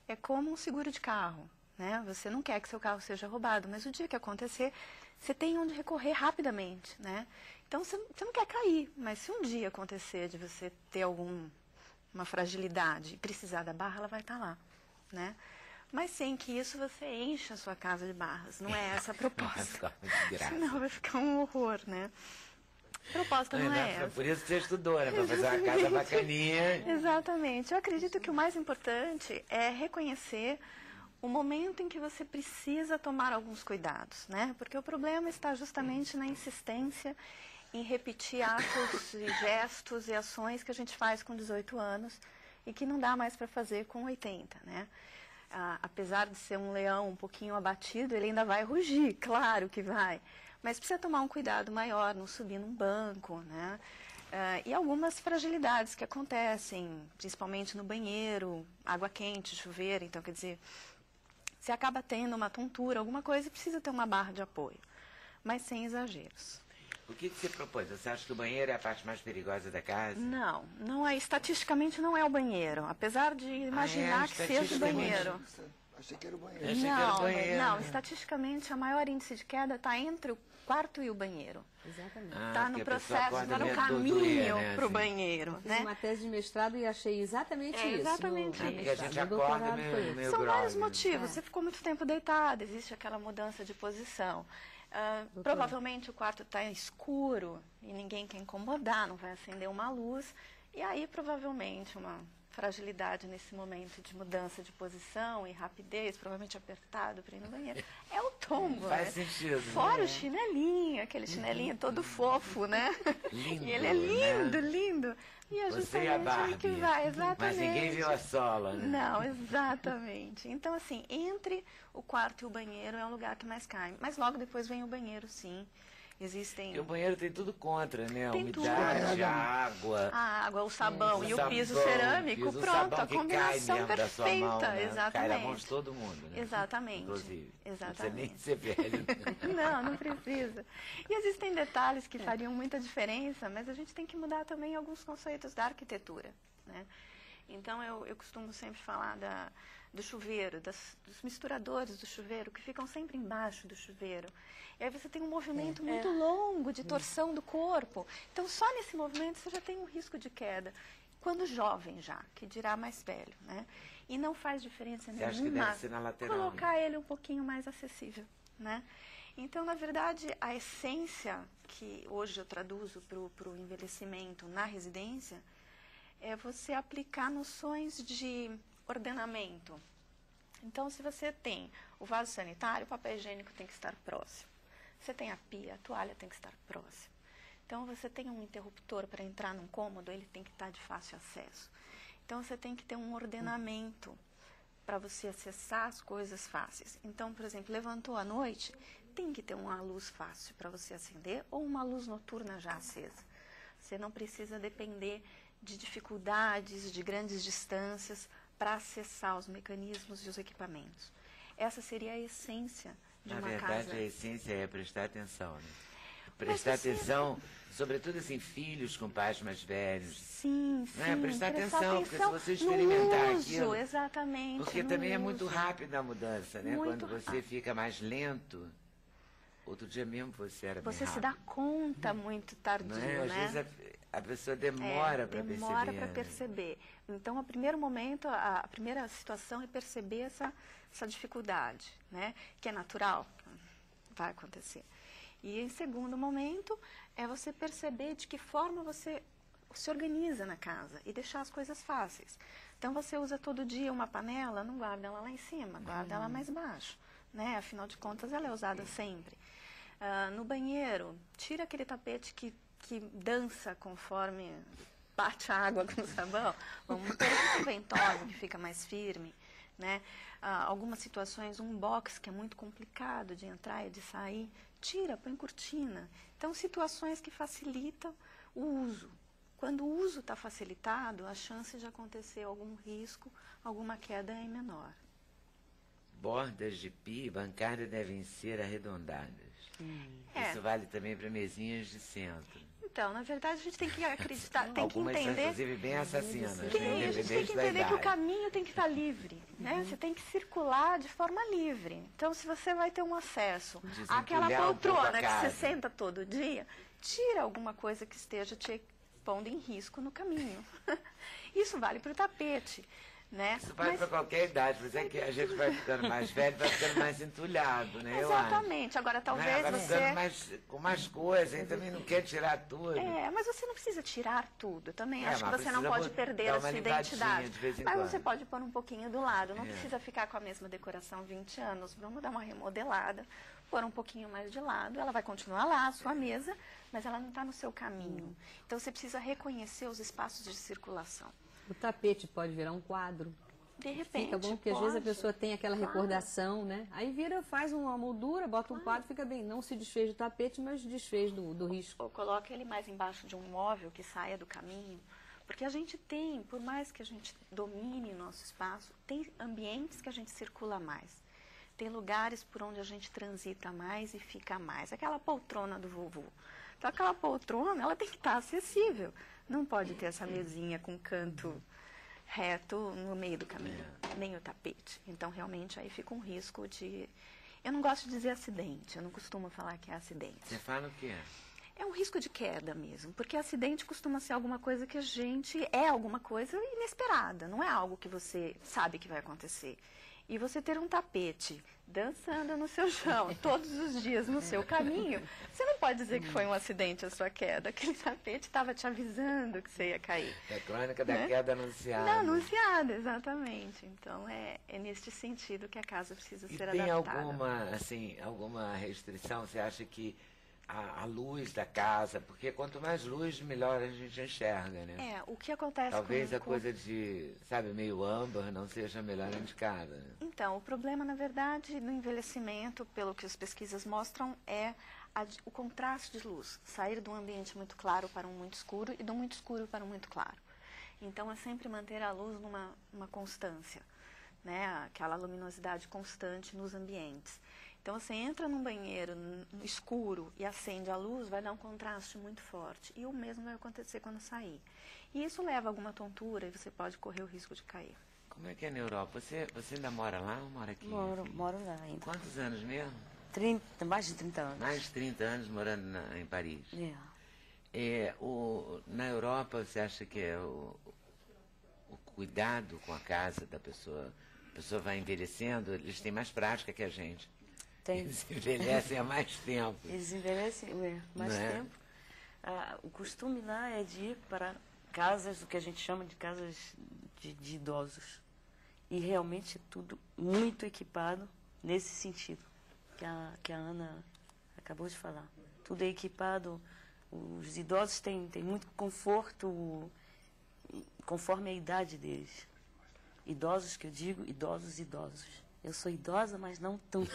é como um seguro de carro, né? Você não quer que seu carro seja roubado, mas o dia que acontecer, você tem onde recorrer rapidamente, né? Então, você não quer cair, mas se um dia acontecer de você ter alguma fragilidade e precisar da barra, ela vai estar lá, né? Mas sem que isso você encha a sua casa de barras. Não é essa a proposta. Senão vai ficar um horror, né? A proposta não é essa. Por isso que você estudou, né? Para fazer uma casa bacaninha. Exatamente. Eu acredito que o mais importante é reconhecer o momento em que você precisa tomar alguns cuidados, né? Porque o problema está justamente na insistência em repetir atos e gestos e ações que a gente faz com 18 anos e que não dá mais para fazer com 80, né? Apesar de ser um leão um pouquinho abatido, ele ainda vai rugir, claro que vai. Mas precisa tomar um cuidado maior, não subir num banco, né? E algumas fragilidades que acontecem, principalmente no banheiro, água quente, chuveiro, então quer dizer, se acaba tendo uma tontura, alguma coisa, precisa ter uma barra de apoio, mas sem exageros. O que você propôs? Você acha que o banheiro é a parte mais perigosa da casa? Não é. Estatisticamente não é o banheiro, apesar de imaginar que seja o banheiro. Achei que era o banheiro. Não, estatisticamente a maior índice de queda está entre o quarto e o banheiro. Exatamente. Está no processo, está no caminho para o banheiro. Fiz uma tese de mestrado e achei exatamente isso. Exatamente isso. Porque a gente acorda meio São vários motivos. Você ficou muito tempo deitada, existe aquela mudança de posição. Provavelmente o quarto está escuro e ninguém quer incomodar, não vai acender uma luz. E aí, provavelmente, uma fragilidade nesse momento de mudança de posição e rapidez, provavelmente apertado para ir no banheiro. É o tombo, Faz sentido. Fora o chinelinho, aquele chinelinho todo fofo, né? Lindo, e ele é lindo, né? lindo. E é Você e a Barbie, que vai, exatamente. Mas ninguém viu a sola, né? Não, exatamente. Então, assim, entre o quarto e o banheiro é um lugar que mais cai. Mas logo depois vem o banheiro, sim. Existem... E o banheiro tem tudo contra, né? Tem umidade, a água. A água, o sabão o e sabão, o piso cerâmico, pronto, a combinação cai perfeita. da sua mão, né? Exatamente. Cai na mão de todo mundo, né? Exatamente. Inclusive. Exatamente. Não precisa nem ser velho. Não precisa. E existem detalhes que fariam muita diferença, mas a gente tem que mudar também alguns conceitos da arquitetura, né? Então, eu costumo sempre falar do chuveiro, dos misturadores do chuveiro, que ficam sempre embaixo do chuveiro. E aí você tem um movimento muito longo de torção do corpo. Então, só nesse movimento você já tem um risco de queda. Quando jovem já, que dirá mais velho, né? E não faz diferença nenhuma. Você acha que deve ser na lateral? Colocar ele um pouquinho mais acessível, né? Então, na verdade, a essência que hoje eu traduzo para o envelhecimento na residência é você aplicar noções de ordenamento. Então, se você tem o vaso sanitário, o papel higiênico tem que estar próximo. Você tem a pia, a toalha tem que estar próxima. Então, você tem um interruptor para entrar num cômodo, ele tem que estar de fácil acesso. Então, você tem que ter um ordenamento para você acessar as coisas fáceis. Então, por exemplo, levantou à noite, tem que ter uma luz fácil para você acender ou uma luz noturna já acesa. Você não precisa depender de dificuldades, de grandes distâncias para acessar os mecanismos e os equipamentos. Essa seria a essência de uma casa. Na verdade, a essência é prestar atenção, né? Prestar atenção, sobretudo assim, filhos com pais mais velhos. Sim, né? sim. Prestar atenção, porque se você experimentar no uso, aquilo... Exatamente. Porque também é muito uso. rápida a mudança, né? Muito Quando você fica mais lento... Outro dia mesmo você era bem Você rápido. se dá conta muito tardio, não é? Às né? vezes a pessoa demora para perceber. Demora para perceber. Então, o primeiro momento, a primeira situação é perceber essa dificuldade, né? Que é natural, vai acontecer. E em segundo momento, é você perceber de que forma você se organiza na casa e deixar as coisas fáceis. Então, você usa todo dia uma panela, não guarda ela lá em cima, guarda ela mais baixo, né? Afinal de contas, ela é usada sempre. No banheiro, tira aquele tapete que dança conforme bate a água com o sabão. Vamos ter um ventosa que fica mais firme, né? Algumas situações, um box que é muito complicado de entrar e de sair, tira, põe cortina. Então, situações que facilitam o uso. Quando o uso está facilitado, a chance de acontecer algum risco, alguma queda é menor. Bordas de pia bancária devem ser arredondadas. Isso vale também para mesinhas de centro. Então, na verdade, a gente tem que acreditar, tem que Algumas entender... são, inclusive, bem assassinas. A gente tem que entender que o caminho tem que estar livre, né? Você tem que circular de forma livre. Então, se você vai ter um acesso àquela poltrona que você senta todo dia, tira alguma coisa que esteja te pondo em risco no caminho. Isso vale para o tapete. Né? Isso vale para qualquer idade, mas é que a gente vai ficando mais velho, vai ficando mais entulhado, né? Exatamente. Agora, talvez vai você... ficando com mais coisas, a também não quer tirar tudo. Mas você não precisa tirar tudo. Eu também acho que você não pode perder a sua identidade. Mas você pode pôr um pouquinho do lado. Não precisa ficar com a mesma decoração 20 anos. Vamos dar uma remodelada, pôr um pouquinho mais de lado. Ela vai continuar lá, a sua mesa, mas ela não está no seu caminho. Então, você precisa reconhecer os espaços de circulação. O tapete pode virar um quadro. De repente, fica bom, porque às vezes a pessoa tem aquela recordação, né? Aí faz uma moldura, bota um quadro, fica bem. Não se desfez do tapete, mas desfez do risco. Ou coloca ele mais embaixo de um móvel que saia do caminho. Porque a gente tem, por mais que a gente domine nosso espaço, tem ambientes que a gente circula mais. Tem lugares por onde a gente transita mais e fica mais. Aquela poltrona do vovô. Então, aquela poltrona, ela tem que estar acessível. Não pode ter essa mesinha com canto reto no meio do caminho, nem o tapete. Então, realmente, aí fica um risco de... Eu não gosto de dizer acidente, eu não costumo falar que é acidente. Você fala o quê? É um risco de queda mesmo, porque acidente costuma ser alguma coisa que é alguma coisa inesperada, não é algo que você sabe que vai acontecer. E você ter um tapete dançando no seu chão todos os dias no seu caminho, você não pode dizer que foi um acidente a sua queda. Aquele tapete estava te avisando que você ia cair. É a crônica da queda anunciada. Anunciada, exatamente. Então, é neste sentido que a casa precisa ser adaptada. Tem alguma restrição? Você acha que a luz da casa, porque quanto mais luz, melhor a gente enxerga, né? O que acontece Talvez a coisa de, meio âmbar não seja melhor indicada. Né? Então, o problema, na verdade, no envelhecimento, pelo que as pesquisas mostram, é o contraste de luz. Sair de um ambiente muito claro para um muito escuro e do muito escuro para um muito claro. Então, é sempre manter a luz numa constância, né? Aquela luminosidade constante nos ambientes. Então, você entra num banheiro no escuro e acende a luz, vai dar um contraste muito forte. E o mesmo vai acontecer quando sair. E isso leva a alguma tontura e você pode correr o risco de cair. Como é que é na Europa? Você ainda mora lá ou mora aqui? Moro lá ainda. Quantos anos mesmo? Mais de 30 anos. Mais de 30 anos morando em Paris. Na Europa, você acha que é o cuidado com a casa da pessoa? A pessoa vai envelhecendo, eles têm mais prática que a gente. Eles envelhecem há mais tempo. Eles envelhecem mais tempo. O costume lá é de ir para casas, o que a gente chama de casas de idosos. E realmente é tudo muito equipado nesse sentido que a Ana acabou de falar. Tudo é equipado, os idosos têm muito conforto conforme a idade deles. Idosos que eu digo, idosos. Eu sou idosa, mas não tanto.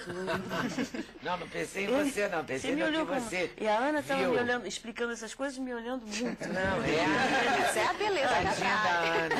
Não pensei em você, não. Pensei no que você E a Ana estava me olhando, explicando essas coisas, me olhando muito. Não, essa é a beleza da Ana.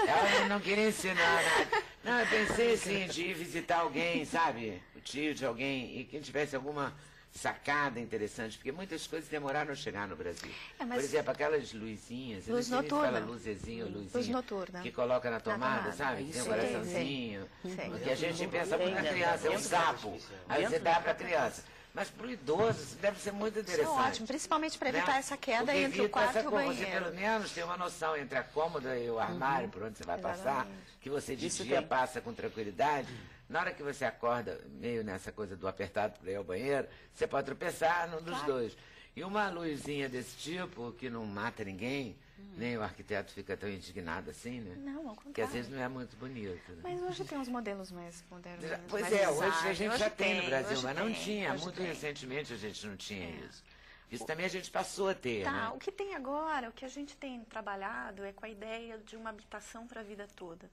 Ela não queria ensinar nada. Não, eu pensei, assim, de ir visitar alguém, sabe? O tio de alguém, e que tivesse alguma sacada interessante, porque muitas coisas demoraram a chegar no Brasil. Por exemplo, aquelas luzinhas, luz noturna. Luzinha, luz noturna. Que coloca na tomada, sabe? Que tem um coraçãozinho. Porque a gente pensa muito na criança, é um sapo. Aí você dá para a criança. Mas para o idoso, isso deve ser muito interessante. Isso é ótimo, principalmente para evitar essa queda entre o quarto e o banheiro. Você pelo menos tem uma noção entre a cômoda e o armário, por onde você vai passar, que você de dia passa com tranquilidade. Na hora que você acorda, meio nessa coisa do apertado para ir ao banheiro, você pode tropeçar num dos dois. E uma luzinha desse tipo, que não mata ninguém, nem o arquiteto fica tão indignado assim, né? Não, ao contrário. Porque às vezes não é muito bonito. Né? Mas hoje tem uns modelos mais modernos. Pois mais é, hoje design. a gente já tem no Brasil, mas não tem, tinha. hoje Muito tem. recentemente a gente não tinha isso. Isso também a gente passou a ter, Tá, né? o que tem agora, o que a gente tem trabalhado é com a ideia de uma habitação para a vida toda.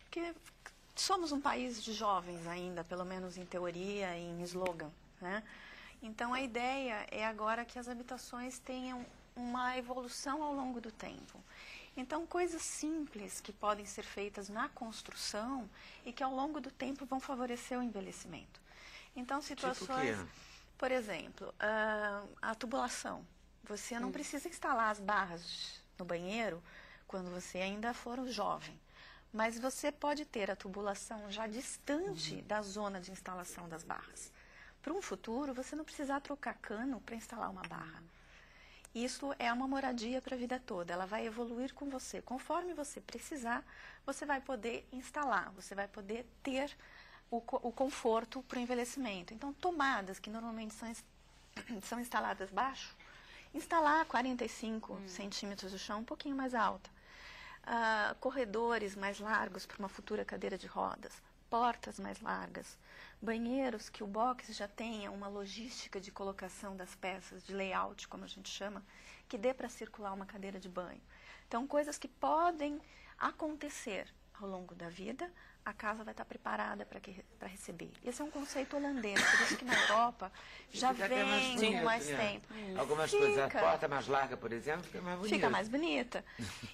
Porque somos um país de jovens ainda, pelo menos em teoria e em slogan, né? Então a ideia é agora que as habitações tenham uma evolução ao longo do tempo. Então coisas simples que podem ser feitas na construção e que ao longo do tempo vão favorecer o envelhecimento. Então situações... Tipo o quê? Por exemplo, a tubulação. Você não precisa instalar as barras no banheiro quando você ainda for jovem. Mas você pode ter a tubulação já distante da zona de instalação das barras. Para um futuro, você não precisar trocar cano para instalar uma barra. Isso é uma moradia para a vida toda. Ela vai evoluir com você. Conforme você precisar, você vai poder instalar, você vai poder ter o conforto para o envelhecimento. Então, tomadas que normalmente são instaladas baixo, instalar 45 centímetros do chão, um pouquinho mais alta. Corredores mais largos para uma futura cadeira de rodas, portas mais largas, banheiros que o box já tenha uma logística de colocação das peças, de layout, como a gente chama, que dê para circular uma cadeira de banho. Então, coisas que podem acontecer ao longo da vida, a casa vai estar preparada para receber. Esse é um conceito holandês, por isso que na Europa já vem com mais tempo. Algumas coisas, a porta mais larga, por exemplo, fica mais bonita. Fica mais bonita.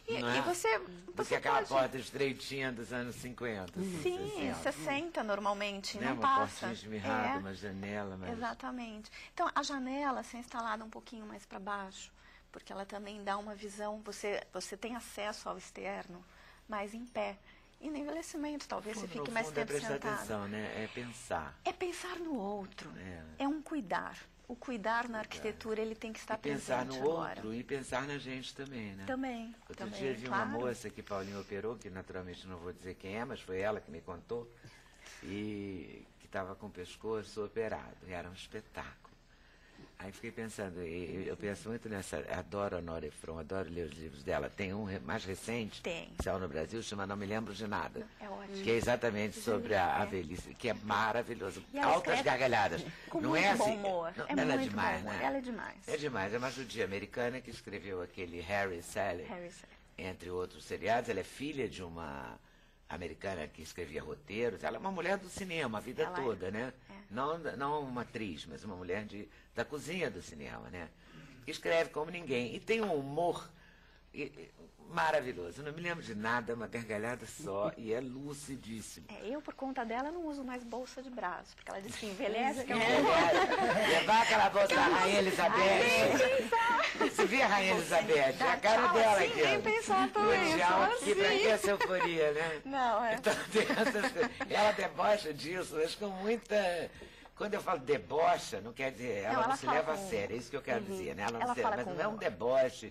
E você do que aquela porta estreitinha dos anos 50. Sim, 60 normalmente, né? não Uma passa. Portinha esmirrada, uma janela. Mas... Exatamente. Então, a janela ser instalada um pouquinho mais para baixo, porque ela também dá uma visão, você tem acesso ao externo, mais em pé. E no envelhecimento, talvez você fique mais tempo sentado. Atenção, né? É pensar. É pensar no outro. É um cuidar. O cuidar na arquitetura, ele tem que estar presente agora. Pensar no outro e pensar na gente também, né? Também. Outro dia vi uma moça que Paulinho operou, que naturalmente não vou dizer quem é, mas foi ela que me contou, e que estava com o pescoço operado. E era um espetáculo. Aí fiquei pensando, eu penso muito nessa, adoro a Nora Ephron, adoro ler os livros dela. Tem um mais recente, que saiu no Brasil, chama Não Me Lembro de Nada. É ótimo. Que é exatamente sobre a velhice, que é maravilhoso. Altas gargalhadas. Com não muito é bom assim, humor. Não, É ela muito é demais, bom humor. né? Ela é demais. É demais, é uma judia americana que escreveu aquele Harry Sally, entre outros seriados. Ela é filha de uma americana que escrevia roteiros. Ela é uma mulher do cinema a vida toda, né? Não uma atriz, mas uma mulher da cozinha do cinema, né? Escreve como ninguém. E tem um humor maravilhoso. Eu não me lembro de nada, uma gargalhada só, e é lucidíssimo. Eu, por conta dela, não uso mais bolsa de braço, porque ela disse que envelhece. Levar aquela bolsa da Rainha Elizabeth. Você vê a Rainha Elizabeth? É a cara dela aqui. Nem pensar também. Que pra que essa euforia, né? Não, Então, ela debocha disso, mas com muita... Quando eu falo debocha, não quer dizer... Ela não se leva a sério, é isso que eu quero dizer, né? Ela não se leva, mas não é um deboche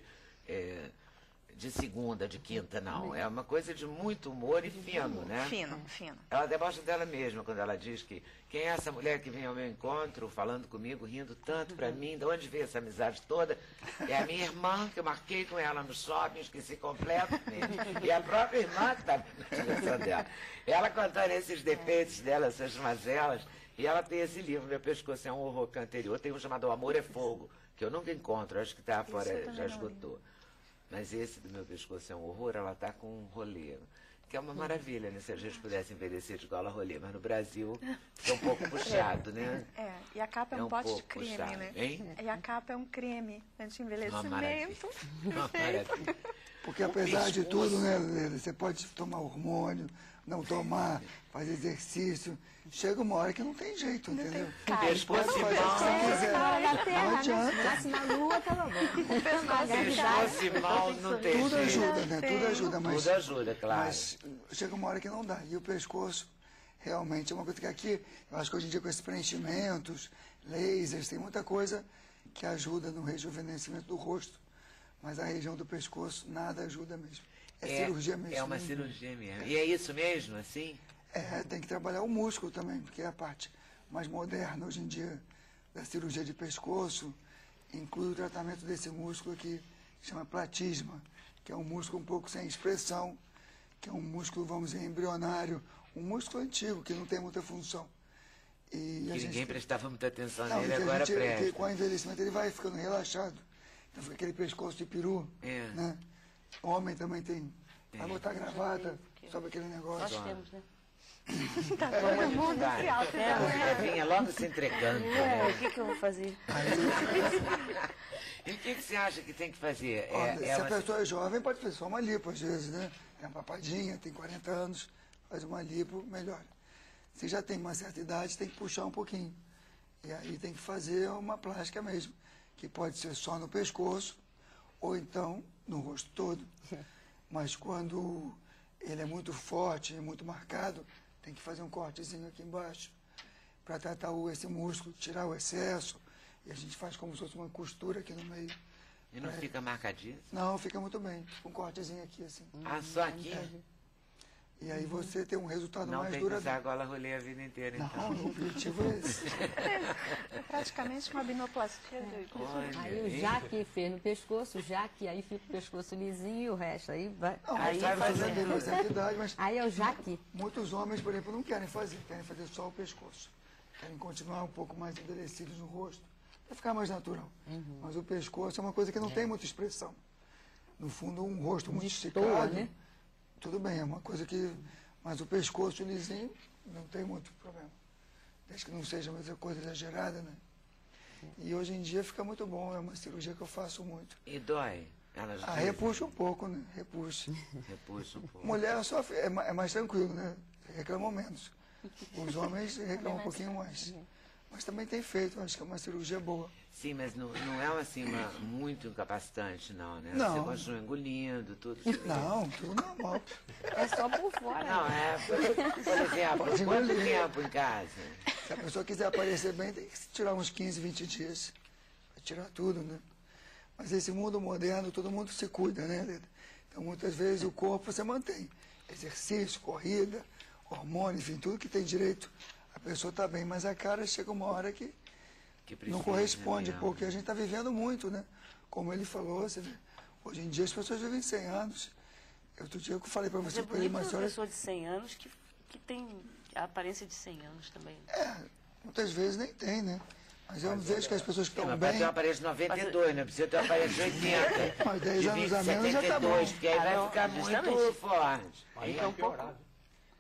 de segunda, de quinta, não. É uma coisa de muito humor e fino, né? Fino. Ela debocha dela mesma quando ela diz que quem é essa mulher que vem ao meu encontro, falando comigo, rindo tanto pra mim, de onde veio essa amizade toda? É a minha irmã, que eu marquei com ela no shopping, esqueci completamente. E a própria irmã que está na direção dela. Ela contando esses defeitos dela, essas mazelas, e ela tem esse livro, Meu Pescoço é um Horror, que anterior, tem um chamado O Amor é Fogo, que eu nunca encontro, acho que está fora, já esgotou. Mas esse do Meu Pescoço é um Horror, ela está com um rolê, que é uma maravilha, né? Se a gente pudesse envelhecer de igual a rolê, mas no Brasil fica um pouco puxado, né? E a capa é um pote de creme, puxado, né? Hein? E a capa é um creme anti-envelhecimento. Uma maravilha. Porque apesar de tudo, né, você pode tomar hormônio, não tomar, fazer exercício. Chega uma hora que não tem jeito, entendeu? Pescoço e mão. Não adianta. Nasce na lua, tá bom. Pescoço e mão não tem Tudo jeito. ajuda, né? Tudo ajuda, mas... Tudo ajuda, claro. Mas chega uma hora que não dá. E o pescoço, realmente, é uma coisa que aqui, eu acho que hoje em dia com esses preenchimentos, lasers, tem muita coisa que ajuda no rejuvenescimento do rosto. Mas a região do pescoço, nada ajuda mesmo. É cirurgia mesmo. É uma cirurgia mesmo. E é isso mesmo, assim? Tem que trabalhar o músculo também, porque é a parte mais moderna hoje em dia da cirurgia de pescoço. inclui o tratamento desse músculo aqui, que chama platisma, que é um músculo um pouco sem expressão, que é um músculo, vamos dizer, embrionário, um músculo antigo, que não tem muita função. E que ninguém prestava muita atenção nele, que agora presta. Com o envelhecimento ele vai ficando relaxado. Então fica aquele pescoço de peru, né? O homem também tem. Vai botar gravata, sobe aquele negócio. Nós temos, né? Tá todo mundo se alto. Vinha logo se entregando. O que eu vou fazer? E o que você acha que tem que fazer? Olha, se a pessoa é jovem, pode fazer só uma lipo, às vezes, né? Tem uma papadinha, tem 40 anos, faz uma lipo, melhora. Se já tem uma certa idade, tem que puxar um pouquinho. E aí tem que fazer uma plástica mesmo, que pode ser só no pescoço, ou então no rosto todo. Mas quando ele é muito forte, muito marcado, tem que fazer um cortezinho aqui embaixo, para tratar esse músculo, tirar o excesso. E a gente faz como se fosse uma costura aqui no meio. E não fica marcadinho? Não, fica muito bem. Um cortezinho aqui, assim. Ah, só aqui? E aí você tem um resultado não mais tem duradouro. Não tem que usar gola rolê a vida inteira, então. Não, o objetivo é esse. É praticamente uma binoplastia. Aí o Jaque fez no pescoço, o Jaque, aí fica o pescoço lisinho e o resto. Aí vai. Não, aí vai fazer uma certa idade, mas aí é o Jaque. Muitos homens, por exemplo, não querem fazer só o pescoço. Querem continuar um pouco mais envelhecidos no rosto, para ficar mais natural. Mas o pescoço é uma coisa que não tem muita expressão. No fundo, um rosto muito esticado, né? Tudo bem, é uma coisa que... Mas o pescoço lisinho não tem muito problema. Desde que não seja uma coisa exagerada, né? E hoje em dia fica muito bom, é uma cirurgia que eu faço muito. E dói? Repuxa um pouco, né? Repuxa. Repuxa um pouco. Mulher é mais tranquilo, né? Reclamam menos. Os homens reclamam um pouquinho mais. Mas também tem feito, acho que é uma cirurgia boa. Sim, mas não é assim muito incapacitante, não, né? Não. Você continua engolindo, tudo. Não, tudo normal. É só por fora. Não, por exemplo, quanto tempo em casa? Se a pessoa quiser aparecer bem, tem que tirar uns 15, 20 dias. Vai tirar tudo, né? Mas esse mundo moderno, todo mundo se cuida, né, Leda? Então, muitas vezes, o corpo você mantém. Exercício, corrida, hormônio, enfim, tudo que tem direito. A pessoa está bem, mas a cara chega uma hora que não corresponde, porque a gente está vivendo muito, né? Como ele falou, você vê, hoje em dia as pessoas vivem 100 anos. Outro dia eu falei para você, mas uma pessoa de 100 anos que tem a aparência de 100 anos também. Muitas vezes nem tem, né? Mas eu vejo que as pessoas que estão mas bem... Mas ter uma aparência de 92, não precisa ter uma aparência de 80. Mas 10 anos a menos 72, já tá bom. Porque aí vai ficar muito forte. Aí é um pouco...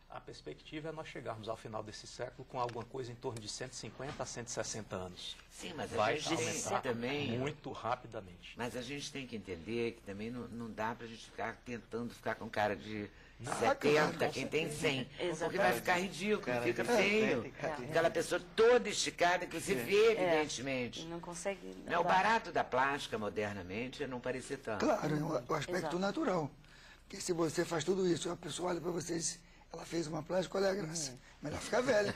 A perspectiva é nós chegarmos ao final desse século com alguma coisa em torno de 150 a 160 anos. Sim, mas vai a gente aumentar também muito rapidamente. Mas a gente tem que entender que também não dá pra gente ficar tentando ficar com cara de 70, claro, quem tem 100. Exatamente. Porque vai ficar ridículo, fica feio. Aquela pessoa toda esticada que você vê, evidentemente. Não consegue... O barato da plástica, modernamente, é não parecer tanto. Claro, o aspecto natural. Porque se você faz tudo isso, a pessoa olha para vocês... Ela fez uma plástica, qual é a graça? Melhor ficar velha.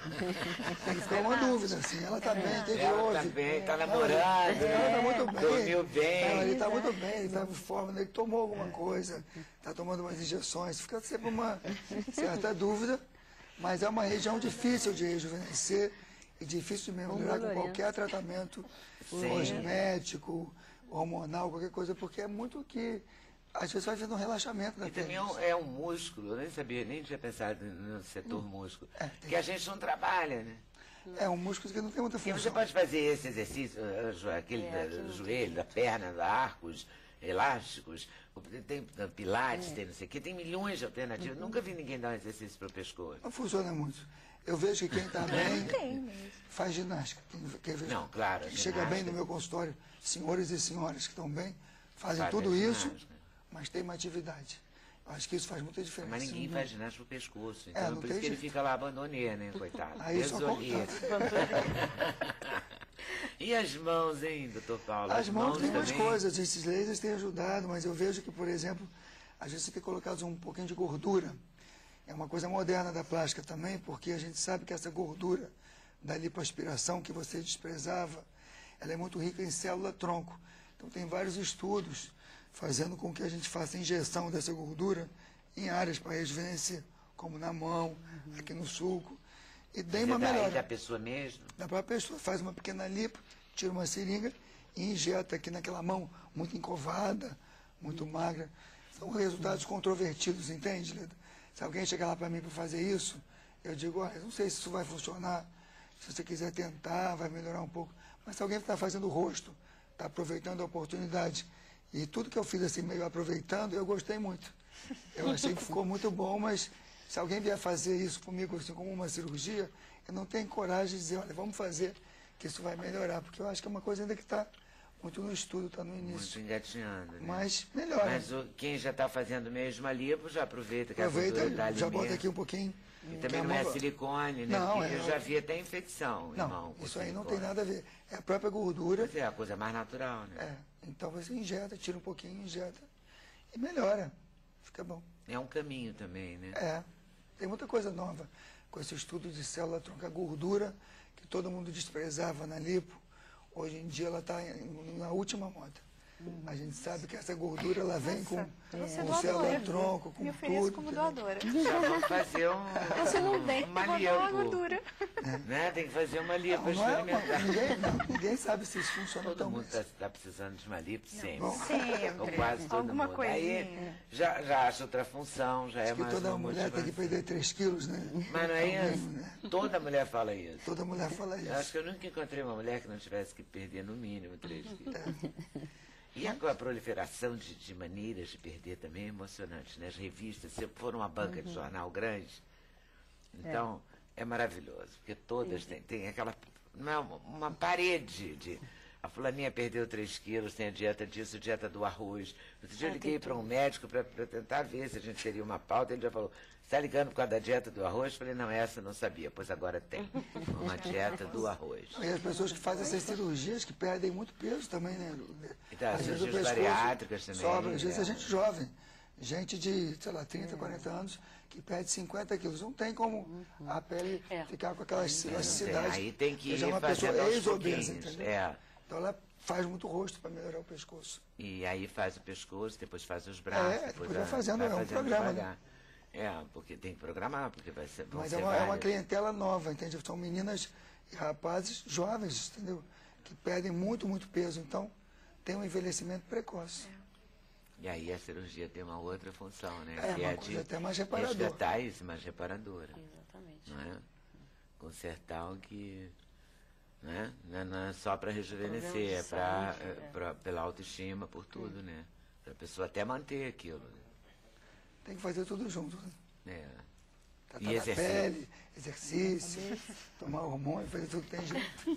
Tem que ficar uma dúvida, assim. Ela está bem, teve Ela outro. está bem, está namorando, Ela está muito bem. Dormiu bem. Ele está muito bem, ele está em forma, ele tomou alguma coisa, está tomando umas injeções. Fica sempre uma certa dúvida, mas é uma região difícil de rejuvenescer e difícil de melhorar com qualquer tratamento cosmético, hormonal, qualquer coisa, porque é muito que... Às vezes vai vendo um relaxamento da E também pele. é um músculo, eu nem sabia, nem tinha pensado no setor músculo, que a gente não trabalha, né? É um músculo que não tem muita Porque função. você pode fazer esse exercício, aquele do joelho, da perna, da arcos, elásticos, tem pilates, tem não sei o quê, tem milhões de alternativas. Nunca vi ninguém dar um exercício para o pescoço. Não funciona muito. Eu vejo que quem está bem faz ginástica. Não, claro. Quem chega bem no meu consultório, senhores e senhoras que estão bem, fazem tudo isso, mas tem uma atividade. Eu acho que isso faz muita diferença. Mas ninguém faz ginástica pro pescoço. Então, não por isso que ele jeito. fica lá abandonê, né, coitado? Aí só E as mãos, hein, doutor Paulo? As mãos tem umas também? coisas, esses lasers têm ajudado, mas eu vejo que, por exemplo, às vezes você tem colocado um pouquinho de gordura. É uma coisa moderna da plástica também, porque a gente sabe que essa gordura da lipoaspiração que você desprezava, ela é muito rica em célula-tronco. Então tem vários estudos fazendo com que a gente faça injeção dessa gordura em áreas para rejuvenescer, como na mão, aqui no sulco, e dê uma melhora. Da pessoa mesmo? Da própria pessoa, faz uma pequena lipo, tira uma seringa e injeta aqui naquela mão muito encovada, muito magra. São resultados controvertidos, entende, Leda? Se alguém chegar lá para mim para fazer isso, eu digo, olha, não sei se isso vai funcionar, se você quiser tentar, vai melhorar um pouco. Mas se alguém está fazendo o rosto, está aproveitando a oportunidade, e tudo que eu fiz assim, meio aproveitando, eu gostei muito. Eu achei que ficou muito bom, mas se alguém vier fazer isso comigo, assim, como uma cirurgia, eu não tenho coragem de dizer, olha, vamos fazer, que isso vai melhorar, porque eu acho que é uma coisa ainda que está muito no estudo, está no início. Muito engatinhando, né? Mas melhora. Mas quem já está fazendo mesmo a lipo, já aproveita que a gordura está ali já bota mesmo. aqui um pouquinho. E também não é silicone, né? Não, eu já vi até infecção, não, irmão. Isso aí não tem nada a ver. É a própria gordura. Mas é a coisa mais natural, né? É. Então você injeta, tira um pouquinho, injeta e melhora. Fica bom. É um caminho também, né? É. Tem muita coisa nova. Com esse estudo de célula-tronco, a gordura que todo mundo desprezava na lipo, hoje em dia ela está na última moda. A gente sabe que essa gordura ela vem com célula-tronco, com me ofereço tudo. como doadora. Já vamos fazer Você não tem que uma botar lipo. a gordura. Né? Tem que fazer uma lipo para Não é experimentar. ninguém sabe se isso funciona Todo tão mundo bem. está precisando de uma lipo sempre. Bom, Ou quase todo Alguma mundo. coisinha. Aí já acha outra função, já é que mais toda uma mulher tem que motivação. perder 3 quilos, né? Mas não é Ao isso? mínimo, né? Toda mulher fala isso. Toda mulher fala Eu acho isso. que eu nunca encontrei uma mulher que não tivesse que perder no mínimo 3 quilos. É. E a proliferação de maneiras de perder também é emocionante, né? As revistas sempre foram uma banca de jornal grande. Então, é maravilhoso, porque todas têm aquela... Não é uma parede de... A fulaninha perdeu 3 quilos, tem a dieta disso, dieta do arroz. Outro dia eu liguei para um médico para tentar ver se a gente teria uma pauta. Ele já falou, você está ligando por causa da dieta do arroz? Eu falei, não, essa eu não sabia, pois agora tem uma dieta do arroz. E as pessoas que fazem essas cirurgias que perdem muito peso também, né? Então, Às vezes o cirurgias pescoço bariátricas também. sobra, às vezes a gente jovem, gente de, sei lá, 30, 40 anos, que perde 50 quilos. Não tem como a pele ficar com aquela elasticidade. Aí tem que Já é ir uma pessoa fazendo aos ex-obesa, pouquinhos. entendeu? Então ela faz muito rosto para melhorar o pescoço. E aí faz o pescoço, depois faz os braços. Depois vai fazendo, é um programa, devagar. Né? Porque tem que programar, porque vai ser. Mas é uma clientela nova, entende? São meninas e rapazes jovens, entendeu? Que perdem muito, muito peso. Então, tem um envelhecimento precoce. E aí a cirurgia tem uma outra função, né? É, que uma é coisa de até mais reparadora. resgatar isso, mais reparadora. Exatamente. Não é? Consertar o que... Né? Não é só para rejuvenescer, é pela autoestima, por tudo, né? Para a pessoa até manter aquilo. Né? Tem que fazer tudo junto. Né? É. Tratar E da exercício. pele, exercício, tomar hormônio, fazer tudo que tem jeito.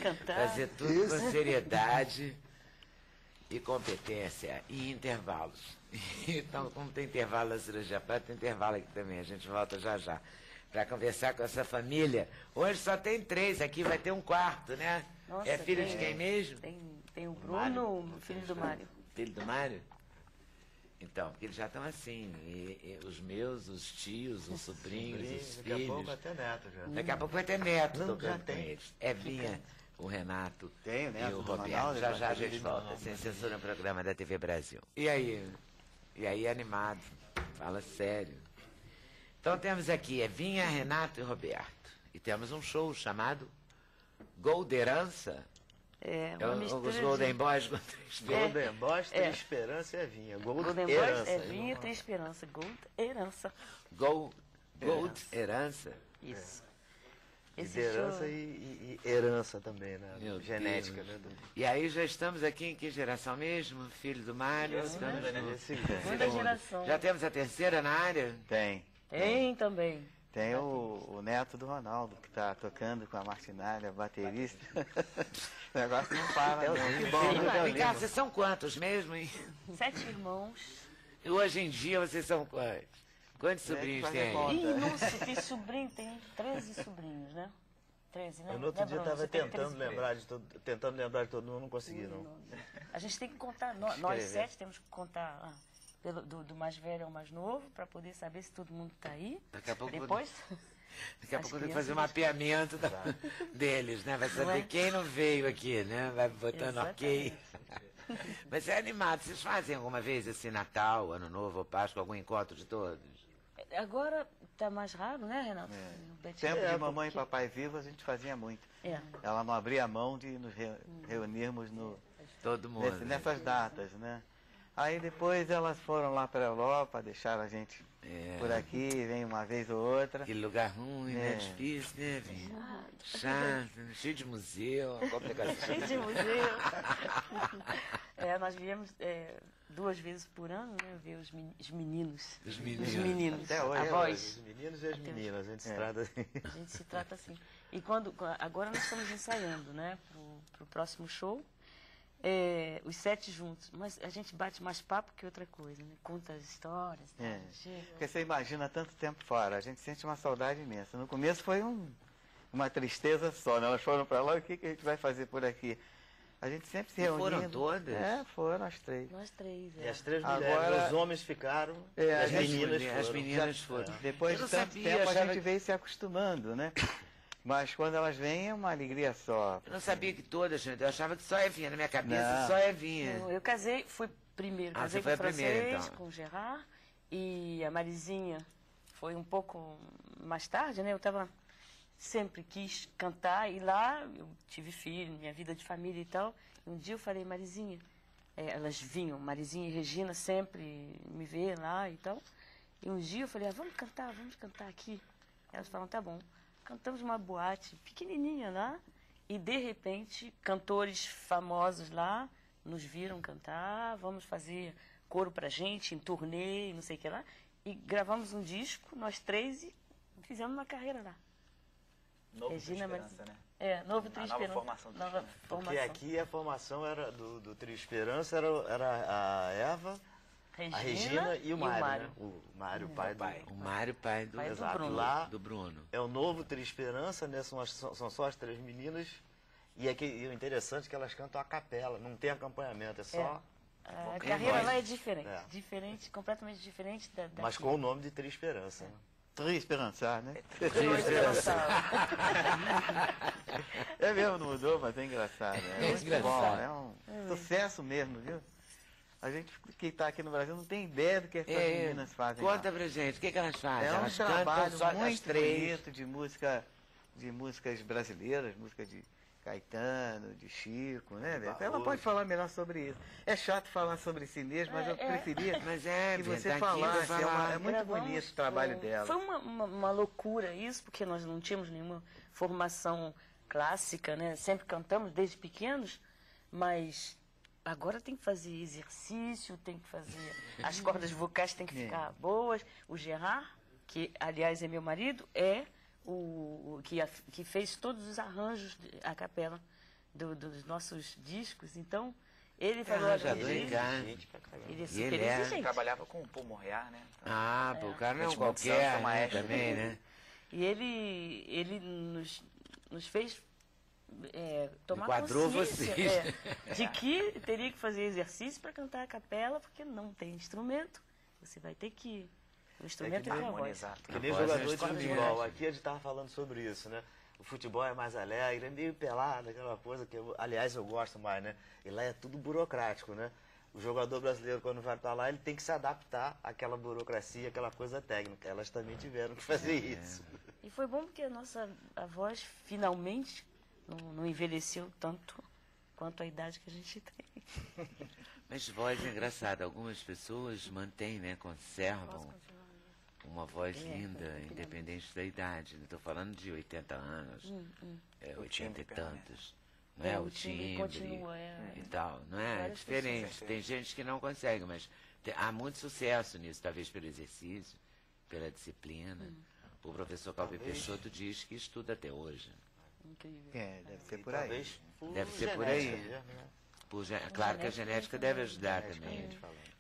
Cantar. Fazer tudo Isso. com seriedade e competência e intervalos. Então, como tem intervalo na cirurgia plástica, tem intervalo aqui também. A gente volta já já para conversar com essa família. Hoje só tem 3, aqui vai ter um quarto, né? Nossa, é filho de quem mesmo? Tem o Bruno, o filho do Mário. Filho do Mário? Então, porque eles já estão assim. E os meus, os tios, os sobrinhos, os Daqui a filhos. pouco até neto já. Daqui a pouco vai ter neto Não, tocando já com tem. eles. Evinha, o Renato Tem o neto e o do Roberto. Ronaldo, Já vai já a ter gente ele volta. não. Sem censura no programa da TV Brasil. E aí animado. Fala sério. Então temos aqui Evinha, Renato e Roberto. E temos um show chamado Golderança. É, É uma os mistura Golden de... Boys com 3 Golden Boys, tem É. esperança e é vinha. Golden Boys Herança. é vinha, tem esperança. Gold, herança. Gold Herança. Isso. E Esse de herança show... e herança também, né? Meu Genética, Deus. né? E aí já estamos aqui em que geração mesmo? Filho do Mário? Estamos no Segunda geração. Já temos a terceira na área? Tem. Tem também. Tem o neto do Ronaldo, que tá tocando com a Martinália, baterista. O negócio não para, não. Que bom, né? Vem cá, vocês são quantos mesmo, hein? 7 irmãos. E hoje em dia vocês são quantos? Quantos sobrinhos fazer tem? conta. Ih, nossa, tem sobrinho, tem 13 sobrinhos, né? 13, né? Eu no outro Né, dia Bruno? estava Você tem tentando 13? lembrar de todo mundo, não consegui, não. A gente tem que contar, nós Escrever. 7 temos que contar do mais velho ao mais novo, para poder saber se todo mundo está aí. Daqui a pouco Depois, Daqui a as pouco tem que crianças- fazer um mapeamento deles, né? Vai saber Não é? quem não veio aqui, né? Vai botando ok. Mas é animado. Vocês fazem alguma vez assim, Natal, Ano Novo ou Páscoa, algum encontro de todos? Agora está mais raro, né, Renato? Tempo de mamãe e papai vivos, a gente fazia muito. Ela não abria mão de nos reunirmos todo mundo, nessas datas, né? Aí depois elas foram lá para a Europa, deixaram a gente por aqui, vem uma vez ou outra. Que lugar ruim, né? Difícil, né, Vinho? Chato, cheio de museu, complicação. Cheio de museu. Nós viemos 2 vezes por ano, né? Ver os meninos. Os meninos. Até hoje. Os meninos e as meninas, a gente se trata assim. A gente se trata assim. E agora nós estamos ensaiando, né? Pro próximo show. Os 7 juntos, mas a gente bate mais papo que outra coisa, né? Conta as histórias. Porque você imagina tanto tempo fora, a gente sente uma saudade imensa. No começo foi uma tristeza só, né? Elas foram para lá, o que a gente vai fazer por aqui? A gente sempre se reunindo. Foram todas? Foram as 3. Nós 3, E as 3 mulheres, Agora, os homens ficaram, as meninas foram. Depois de tanto tempo a gente veio se acostumando, né? Mas quando elas vêm é uma alegria só. Eu não sabia que todas, gente. Eu achava que só Evinha, na minha cabeça, só Evinha. Eu casei, fui primeiro, casei com o francês, com o Gerard, e a Marizinha foi um pouco mais tarde, né? Eu sempre quis cantar, e lá eu tive filho, minha vida de família e tal. E um dia eu falei, Marizinha, elas vinham, Marizinha e Regina sempre me ver lá e tal. E um dia eu falei, vamos cantar aqui. Elas falaram, tá bom. Cantamos uma boate pequenininha lá e, de repente, cantores famosos lá nos viram cantar, vamos fazer coro pra gente, em turnê, não sei o que lá. E gravamos um disco, nós 3, e fizemos uma carreira lá. Novo Regina, Trio Esperança, né? Novo Trio Esperança. Nova formação do Nova formação. Porque aqui a formação era do Trio Esperança, era a Eva, a Regina e o Mário. Né? O Mário, pai do... O Mário, pai do... Exato. Bruno. Lá do Bruno. é o novo Trio Esperança, né? São só as 3 meninas. E o interessante é que elas cantam a capela, não tem acompanhamento, é só... A carreira lá é diferente, completamente diferente da Mas com o nome de Trio Esperança. Né? Trio Esperançar, né? Trio Esperança. É mesmo, não mudou, mas é engraçado. É muito bom, é um sucesso mesmo, viu? A gente que está aqui no Brasil não tem ideia do que essas meninas fazem. Conta pra gente, o que elas fazem? É um trabalho só muito bonito de músicas brasileiras, música de Caetano, de Chico, né, Beto? Ela pode falar melhor sobre isso. É chato falar sobre si mesmo, mas eu preferia que você falasse. É muito bonito o trabalho dela. Foi uma loucura isso, porque nós não tínhamos nenhuma formação clássica, né? Sempre cantamos desde pequenos, mas agora tem que fazer exercício, tem que fazer... As cordas vocais têm que ficar boas. O Gerard, que aliás é meu marido, é que fez todos os arranjos a capela dos nossos discos. Então, ele falou... Ele é super exigente. Trabalhava com o Paul Morrear, né? Então, o cara não é um qualquer maestro também, né? E ele nos fez... tomar Enquadrou consciência de que teria que fazer exercício para cantar a capela, porque não tem instrumento. Você vai ter que... O instrumento é a voz. Que nem jogador de futebol. Aqui a gente estava falando sobre isso, né? O futebol é mais alegre, é meio pelado, aquela coisa que, aliás, eu gosto mais, né? E lá é tudo burocrático, né? O jogador brasileiro, quando vai para lá, ele tem que se adaptar àquela burocracia, àquela coisa técnica. Elas também tiveram que fazer isso. E foi bom porque a voz, finalmente, não envelheceu tanto quanto a idade que a gente tem. Mas voz é engraçada. Algumas pessoas mantêm, né? Conservam uma voz linda, independente da idade. Estou falando de 80 anos, 80 e tantos. Não é? O timbre continua, e tal. Não é? É diferente. Tem gente que não consegue, mas há muito sucesso nisso, talvez pelo exercício, pela disciplina. O professor Calvi Peixoto diz que estuda até hoje. Incrível. Deve ser por aí. Deve ser por aí. Claro que a genética deve ajudar também.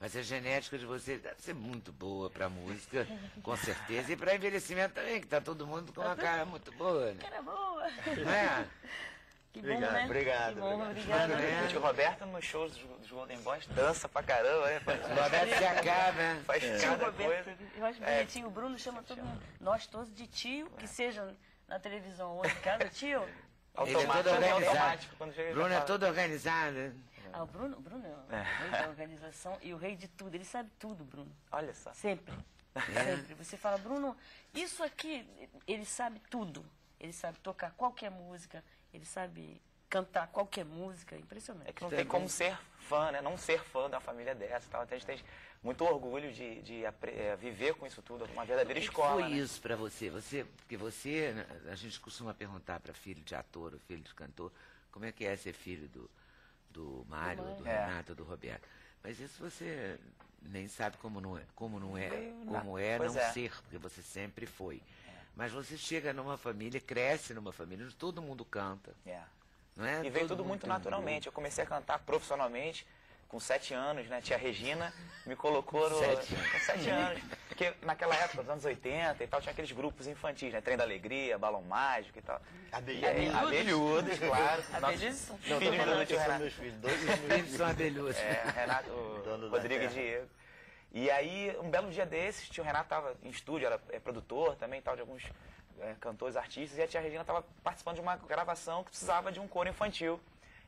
Mas a genética de você deve ser muito boa para música, com certeza. E para envelhecimento também, que está todo mundo com uma cara muito boa. Né? Cara boa. Não é? Que bom, né? Obrigado. Que bom, obrigado. O tio Roberto nos shows dos Golden Boys dança pra caramba, né? O Roberto se acaba. Faz cada coisa. Eu acho bonitinho. O Bruno chama todo mundo, nós todos de tio, que seja na televisão ou em casa, tio. Ele é todo organizado. Bruno é todo organizado. O Bruno é o rei da organização e o rei de tudo. Ele sabe tudo, Bruno. Olha só. Sempre. Sempre. Você fala, Bruno, isso aqui, ele sabe tudo. Ele sabe tocar qualquer música, ele sabe cantar qualquer música, impressionante. É que não tem como ser fã, né? Não ser fã da família dessa e tal. Então a gente tem muito orgulho de viver com isso tudo, uma verdadeira escola. Foi né? isso para você? Porque você, a gente costuma perguntar para filho de ator ou filho de cantor, como é que é ser filho do Mário, do Renato, do Roberto. Mas isso você nem sabe como não ser, porque você sempre foi. Mas você chega numa família, cresce numa família onde todo mundo canta. Não é? E veio tudo muito naturalmente. Eu comecei a cantar profissionalmente com 7 anos, né? Tia Regina me colocou com 7 anos. Porque naquela época, nos anos 80 e tal, tinha aqueles grupos infantis, né? Trem da Alegria, Balão Mágico e tal. Abelhudos, claro. Abelhudos são filhos do tio Renato. Meus filhos, 2 dos meus filhos são abelhudos. Renato, Rodrigo e Diego. E aí, um belo dia desses, o tio Renato estava em estúdio, era produtor também, tal, de alguns cantores, artistas, e a tia Regina estava participando de uma gravação que precisava de um coro infantil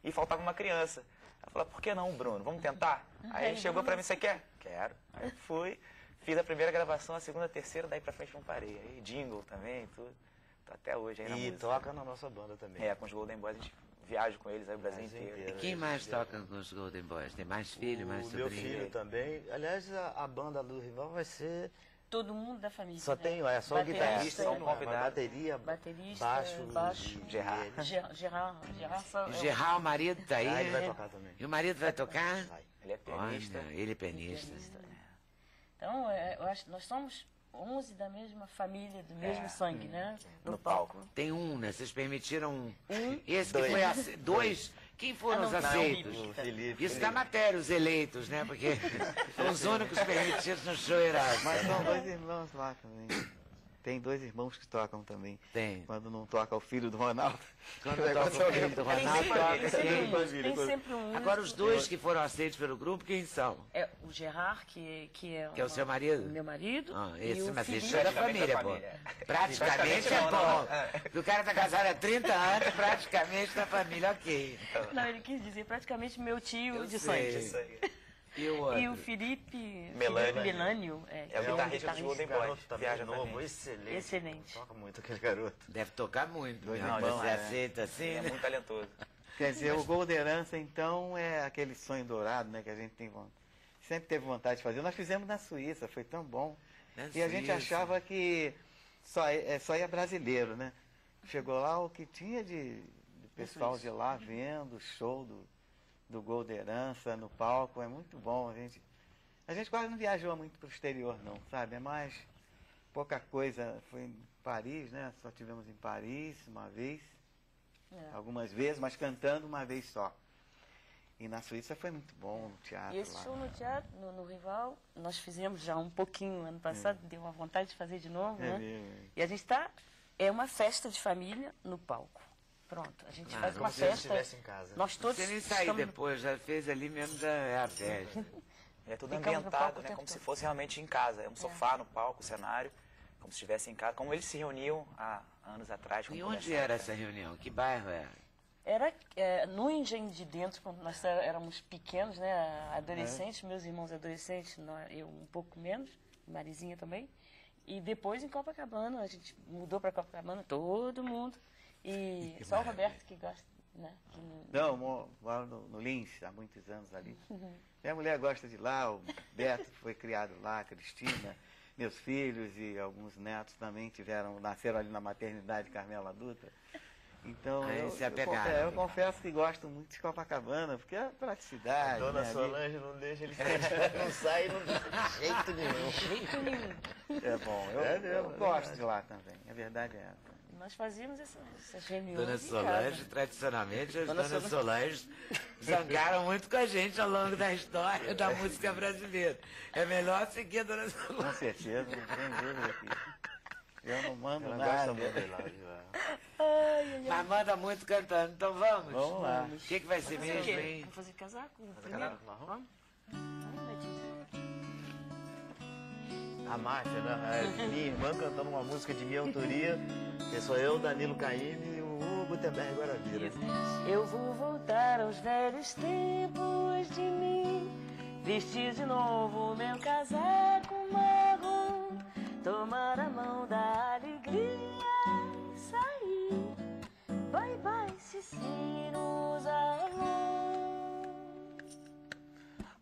e faltava uma criança. Ela falou, por que não, Bruno? Vamos tentar? Aí ele chegou pra mim, você quer? Quero. Aí fui, fiz a primeira gravação, a segunda, a terceira, daí pra frente não parei. Aí jingle também, tudo. Tô até hoje aí na música. E toca na nossa banda também. Com os Golden Boys, a gente viaja com eles aí o Brasil inteiro. E quem mais toca com os Golden Boys? Tem mais filho, mais sobrinho? Meu filho também. Aliás, a banda do Rival vai ser... Todo mundo da família. Só tem, só o guitarrista, só um convidado. Baterista, baixo Gerard. Gerard, o marido tá aí. Ele vai tocar também. E o marido vai tocar? Vai. Ele é pianista. Olha, ele é pianista. Então, eu acho que nós somos 11 da mesma família, do mesmo sangue, né? No palco. Tem um, né? Vocês permitiram um. Esse que foi dois. Quem foram os não, aceitos? O Felipe. Isso na matéria, os eleitos, né? Porque os únicos permitidos no show Erasmo. Mas são 2 irmãos lá também. Tem 2 irmãos que tocam também. Tem. Quando não toca o filho do Ronaldo. Quando toca o filho do Ronaldo, toca quem? Tem sempre um. Agora, os 2 que foram aceitos pelo grupo, quem são? É o Gerard, que é o seu marido? Meu marido. Esse, mas Felipe, isso é da família, pô. Praticamente é bom. Porque o cara tá casado há 30 anos, praticamente da família, ok. Não, ele quis dizer praticamente meu tio Eu de sei. sangue. E o Felipe Melânio. É o guitarrista dos Golden Boys. Viaja novo, excelente. Excelente. Toca muito aquele garoto. Deve tocar muito. Não, Você aceita assim, É né? muito talentoso. Quer dizer, o Gol da Herança, então, é aquele sonho dourado, né, que a gente sempre teve vontade de fazer. Nós fizemos na Suíça, foi tão bom. E a gente achava que só ia brasileiro, né? Chegou lá, o que tinha de pessoal de lá vendo o show do Gol da Herança no palco, é muito bom. A gente quase não viajou muito para o exterior, não, sabe? É mais pouca coisa. Foi em Paris, né? Só tivemos em Paris uma vez, algumas vezes, mas cantando uma vez só. E na Suíça foi muito bom, no teatro. E esse lá. show no teatro, no Rival, nós fizemos já um pouquinho ano passado, deu uma vontade de fazer de novo, né? Mesmo. E a gente é uma festa de família no palco. Pronto, a gente faz uma como se eles festa. estivessem em casa. Nós todos Você nem sair depois, já fez ali mesmo, já é a festa. É tudo Ficamos no ambientado, palco o né? tempo Como se todo. fosse realmente em casa. É um sofá no palco, o cenário, como se estivesse em casa. Como eles se reuniam há anos atrás. E onde era essa reunião? Que bairro era? Era no Engenho de Dentro, quando nós éramos pequenos, né? Adolescentes, meus irmãos adolescentes, eu um pouco menos, Marizinha também. E depois em Copacabana, a gente mudou para Copacabana, todo mundo. E só o Roberto que gosta, né? Não, moro no Lins, há muitos anos ali. Minha mulher gosta de lá, o Beto foi criado lá, a Cristina, meus filhos e alguns netos também nasceram ali na maternidade Carmela Dutra. Então, eu confesso que gosto muito de Copacabana, porque é praticidade. A dona Solange não deixa ele sair, não sai de jeito nenhum. É bom, eu gosto de lá também, a verdade é essa. Nós fazíamos essas reuniões. Dona Solange, tradicionalmente, as Dona Solange zangaram muito com a gente ao longo da história da música brasileira. É melhor seguir a Dona Solange. Com certeza, não tem dúvida aqui. Eu não mando nada. Mas manda muito cantando, então vamos? Vamos lá. O que vai ser mesmo, hein? Vamos fazer casaco primeiro? Vamos? A marcha, né? Minha irmã cantando uma música de minha autoria, que sou eu, Danilo Caymmi e o Gutenberg Guaravira. Eu vou voltar aos velhos tempos de mim, vestir de novo meu casaco marrom, tomar a mão da alegria e sair. Vai, vai, Cicinos, alô.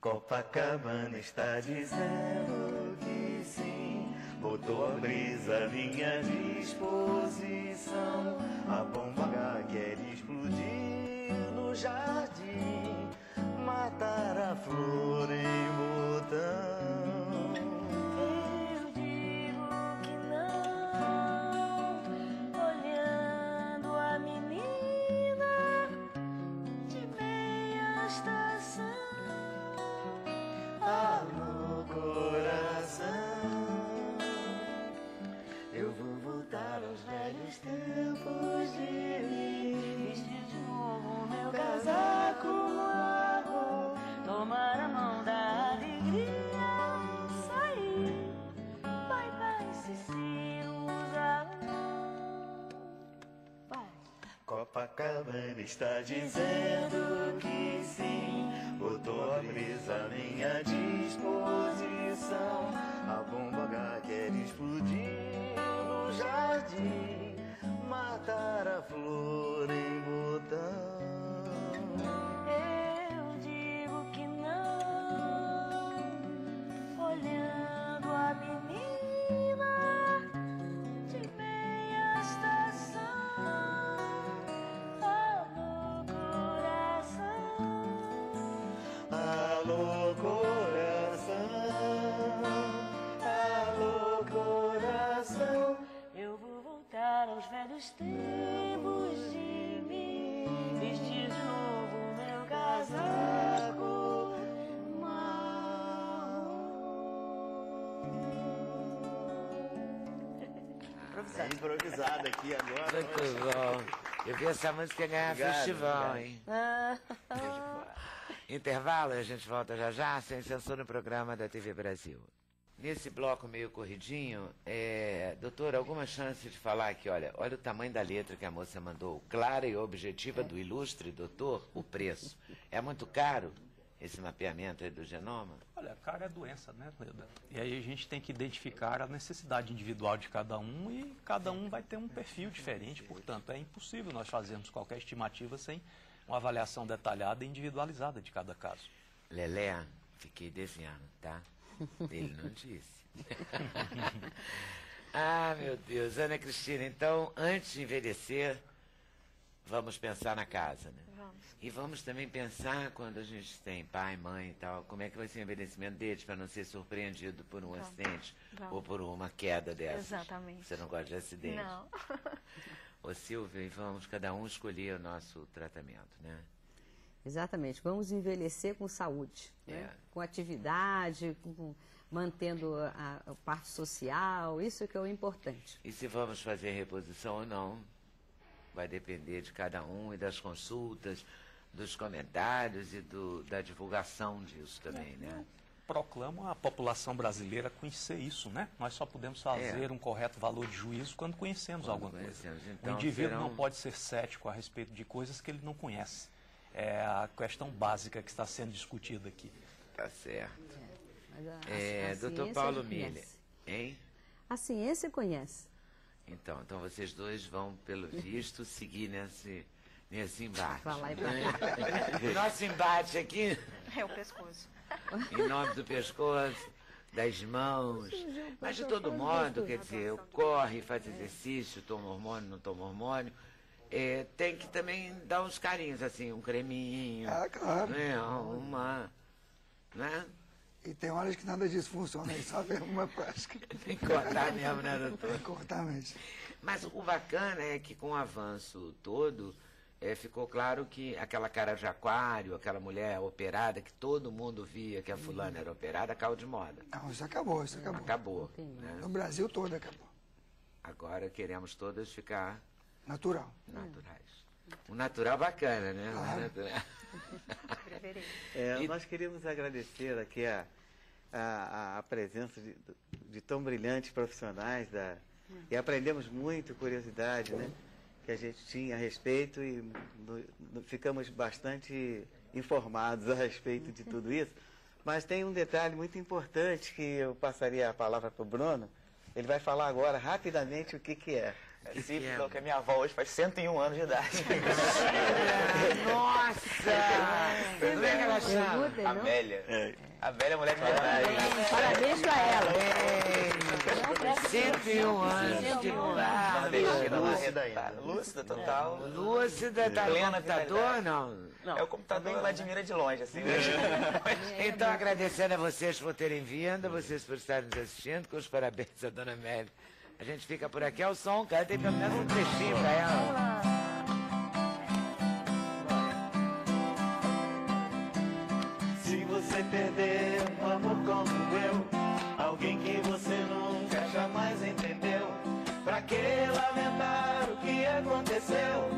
Copacabana está dizendo que sim, botou a brisa à minha disposição. A bomba H quer explodir no jardim, matar a flor em botão. Eu digo que não, olhando a menina de meia estação. Alô, coração, eu vou voltar aos velhos tempos de mim, vestir de novo meu casaco marrom, tomar a mão da alegria, sair. Vai, vai, Cicinos, alô. Vai. Copacabana está dizendo que sim, botou a brisa à minha disposição. A bomba H quer explodir no jardim, matar a flor em botão. Eu digo que não, olhando a menina de meia estação. Alô, coração. Alô, coração, alô, coração. Eu vou voltar aos velhos tempos de mim, vestir de novo meu casaco Tá improvisado aqui agora. Muito bom. Eu vi essa música ganhar festival, hein? Intervalo, a gente volta já já, sem censura no programa da TV Brasil. Nesse bloco meio corridinho, doutor, alguma chance de falar aqui, olha o tamanho da letra que a moça mandou, clara e objetiva do ilustre doutor, o preço. É muito caro esse mapeamento aí do genoma? Olha, caro é doença, né, Leda? E aí a gente tem que identificar a necessidade individual de cada um e cada um vai ter um perfil diferente, portanto, é impossível nós fazermos qualquer estimativa sem uma avaliação detalhada e individualizada de cada caso. Lelé, fiquei desenhando, tá? Ele não disse. Ah, meu Deus. Ana Cristina, então, antes de envelhecer, vamos pensar na casa, né? Vamos. E vamos também pensar, quando a gente tem pai, mãe e tal, como é que vai ser o envelhecimento deles para não ser surpreendido por um acidente ou por uma queda dessas. Exatamente. Você não gosta de acidente? Não. Ô Silvia, e vamos cada um escolher o nosso tratamento, né? Exatamente. Vamos envelhecer com saúde, né? Com atividade, mantendo a parte social, isso que é o importante. E se vamos fazer reposição ou não, vai depender de cada um e das consultas, dos comentários e da divulgação disso também, né? Proclamo a população brasileira conhecer isso, né? Nós só podemos fazer um correto valor de juízo quando conhecemos alguma coisa. Então, o indivíduo não pode ser cético a respeito de coisas que ele não conhece. É a questão básica que está sendo discutida aqui. Tá certo. Mas doutor Paulo Miller, hein? A ciência conhece. Então vocês dois vão, pelo visto, seguir nesse embate. Falar O nosso embate aqui É o pescoço. em nome do pescoço, das mãos. Mas de todo modo, quer dizer, corre, faz exercício, toma hormônio, não toma hormônio. Tem que também dar uns carinhos, assim, um creminho. Ah, claro. Né? Né? E tem horas que nada disso funciona, aí só vem uma prática. Tem que cortar mesmo, né, doutor? Tem que cortar mesmo. Mas o bacana é que com o avanço todo, ficou claro que aquela cara de aquário, aquela mulher operada, que todo mundo via que a fulana era operada, caiu de moda. Não, isso acabou, Acabou. Né? No Brasil todo acabou. Agora queremos todas ficar naturais. O natural bacana, né? Claro. Nós queríamos agradecer aqui a presença de tão brilhantes profissionais e aprendemos muito curiosidade, né? Que a gente tinha a respeito e ficamos bastante informados a respeito de tudo isso. Mas tem um detalhe muito importante que eu passaria a palavra para o Bruno. Ele vai falar agora rapidamente o que é. É sífilis, que a minha avó hoje faz 101 anos de idade. Nossa! Como é que ela chama? Amélia. Amélia é mulher de verdade. Parabéns pra ela. 101 anos de Lúcida, total. Lúcida, tá no computador, não? É o computador, ela admira de longe, assim. Então, agradecendo a vocês por terem vindo, vocês por estarem nos assistindo, com os parabéns à dona Amélia. A gente fica por aqui ao som, cara, tem pelo menos um trechinho pra ela. Se você perder um amor como eu, alguém que você nunca jamais entendeu, pra que lamentar o que aconteceu?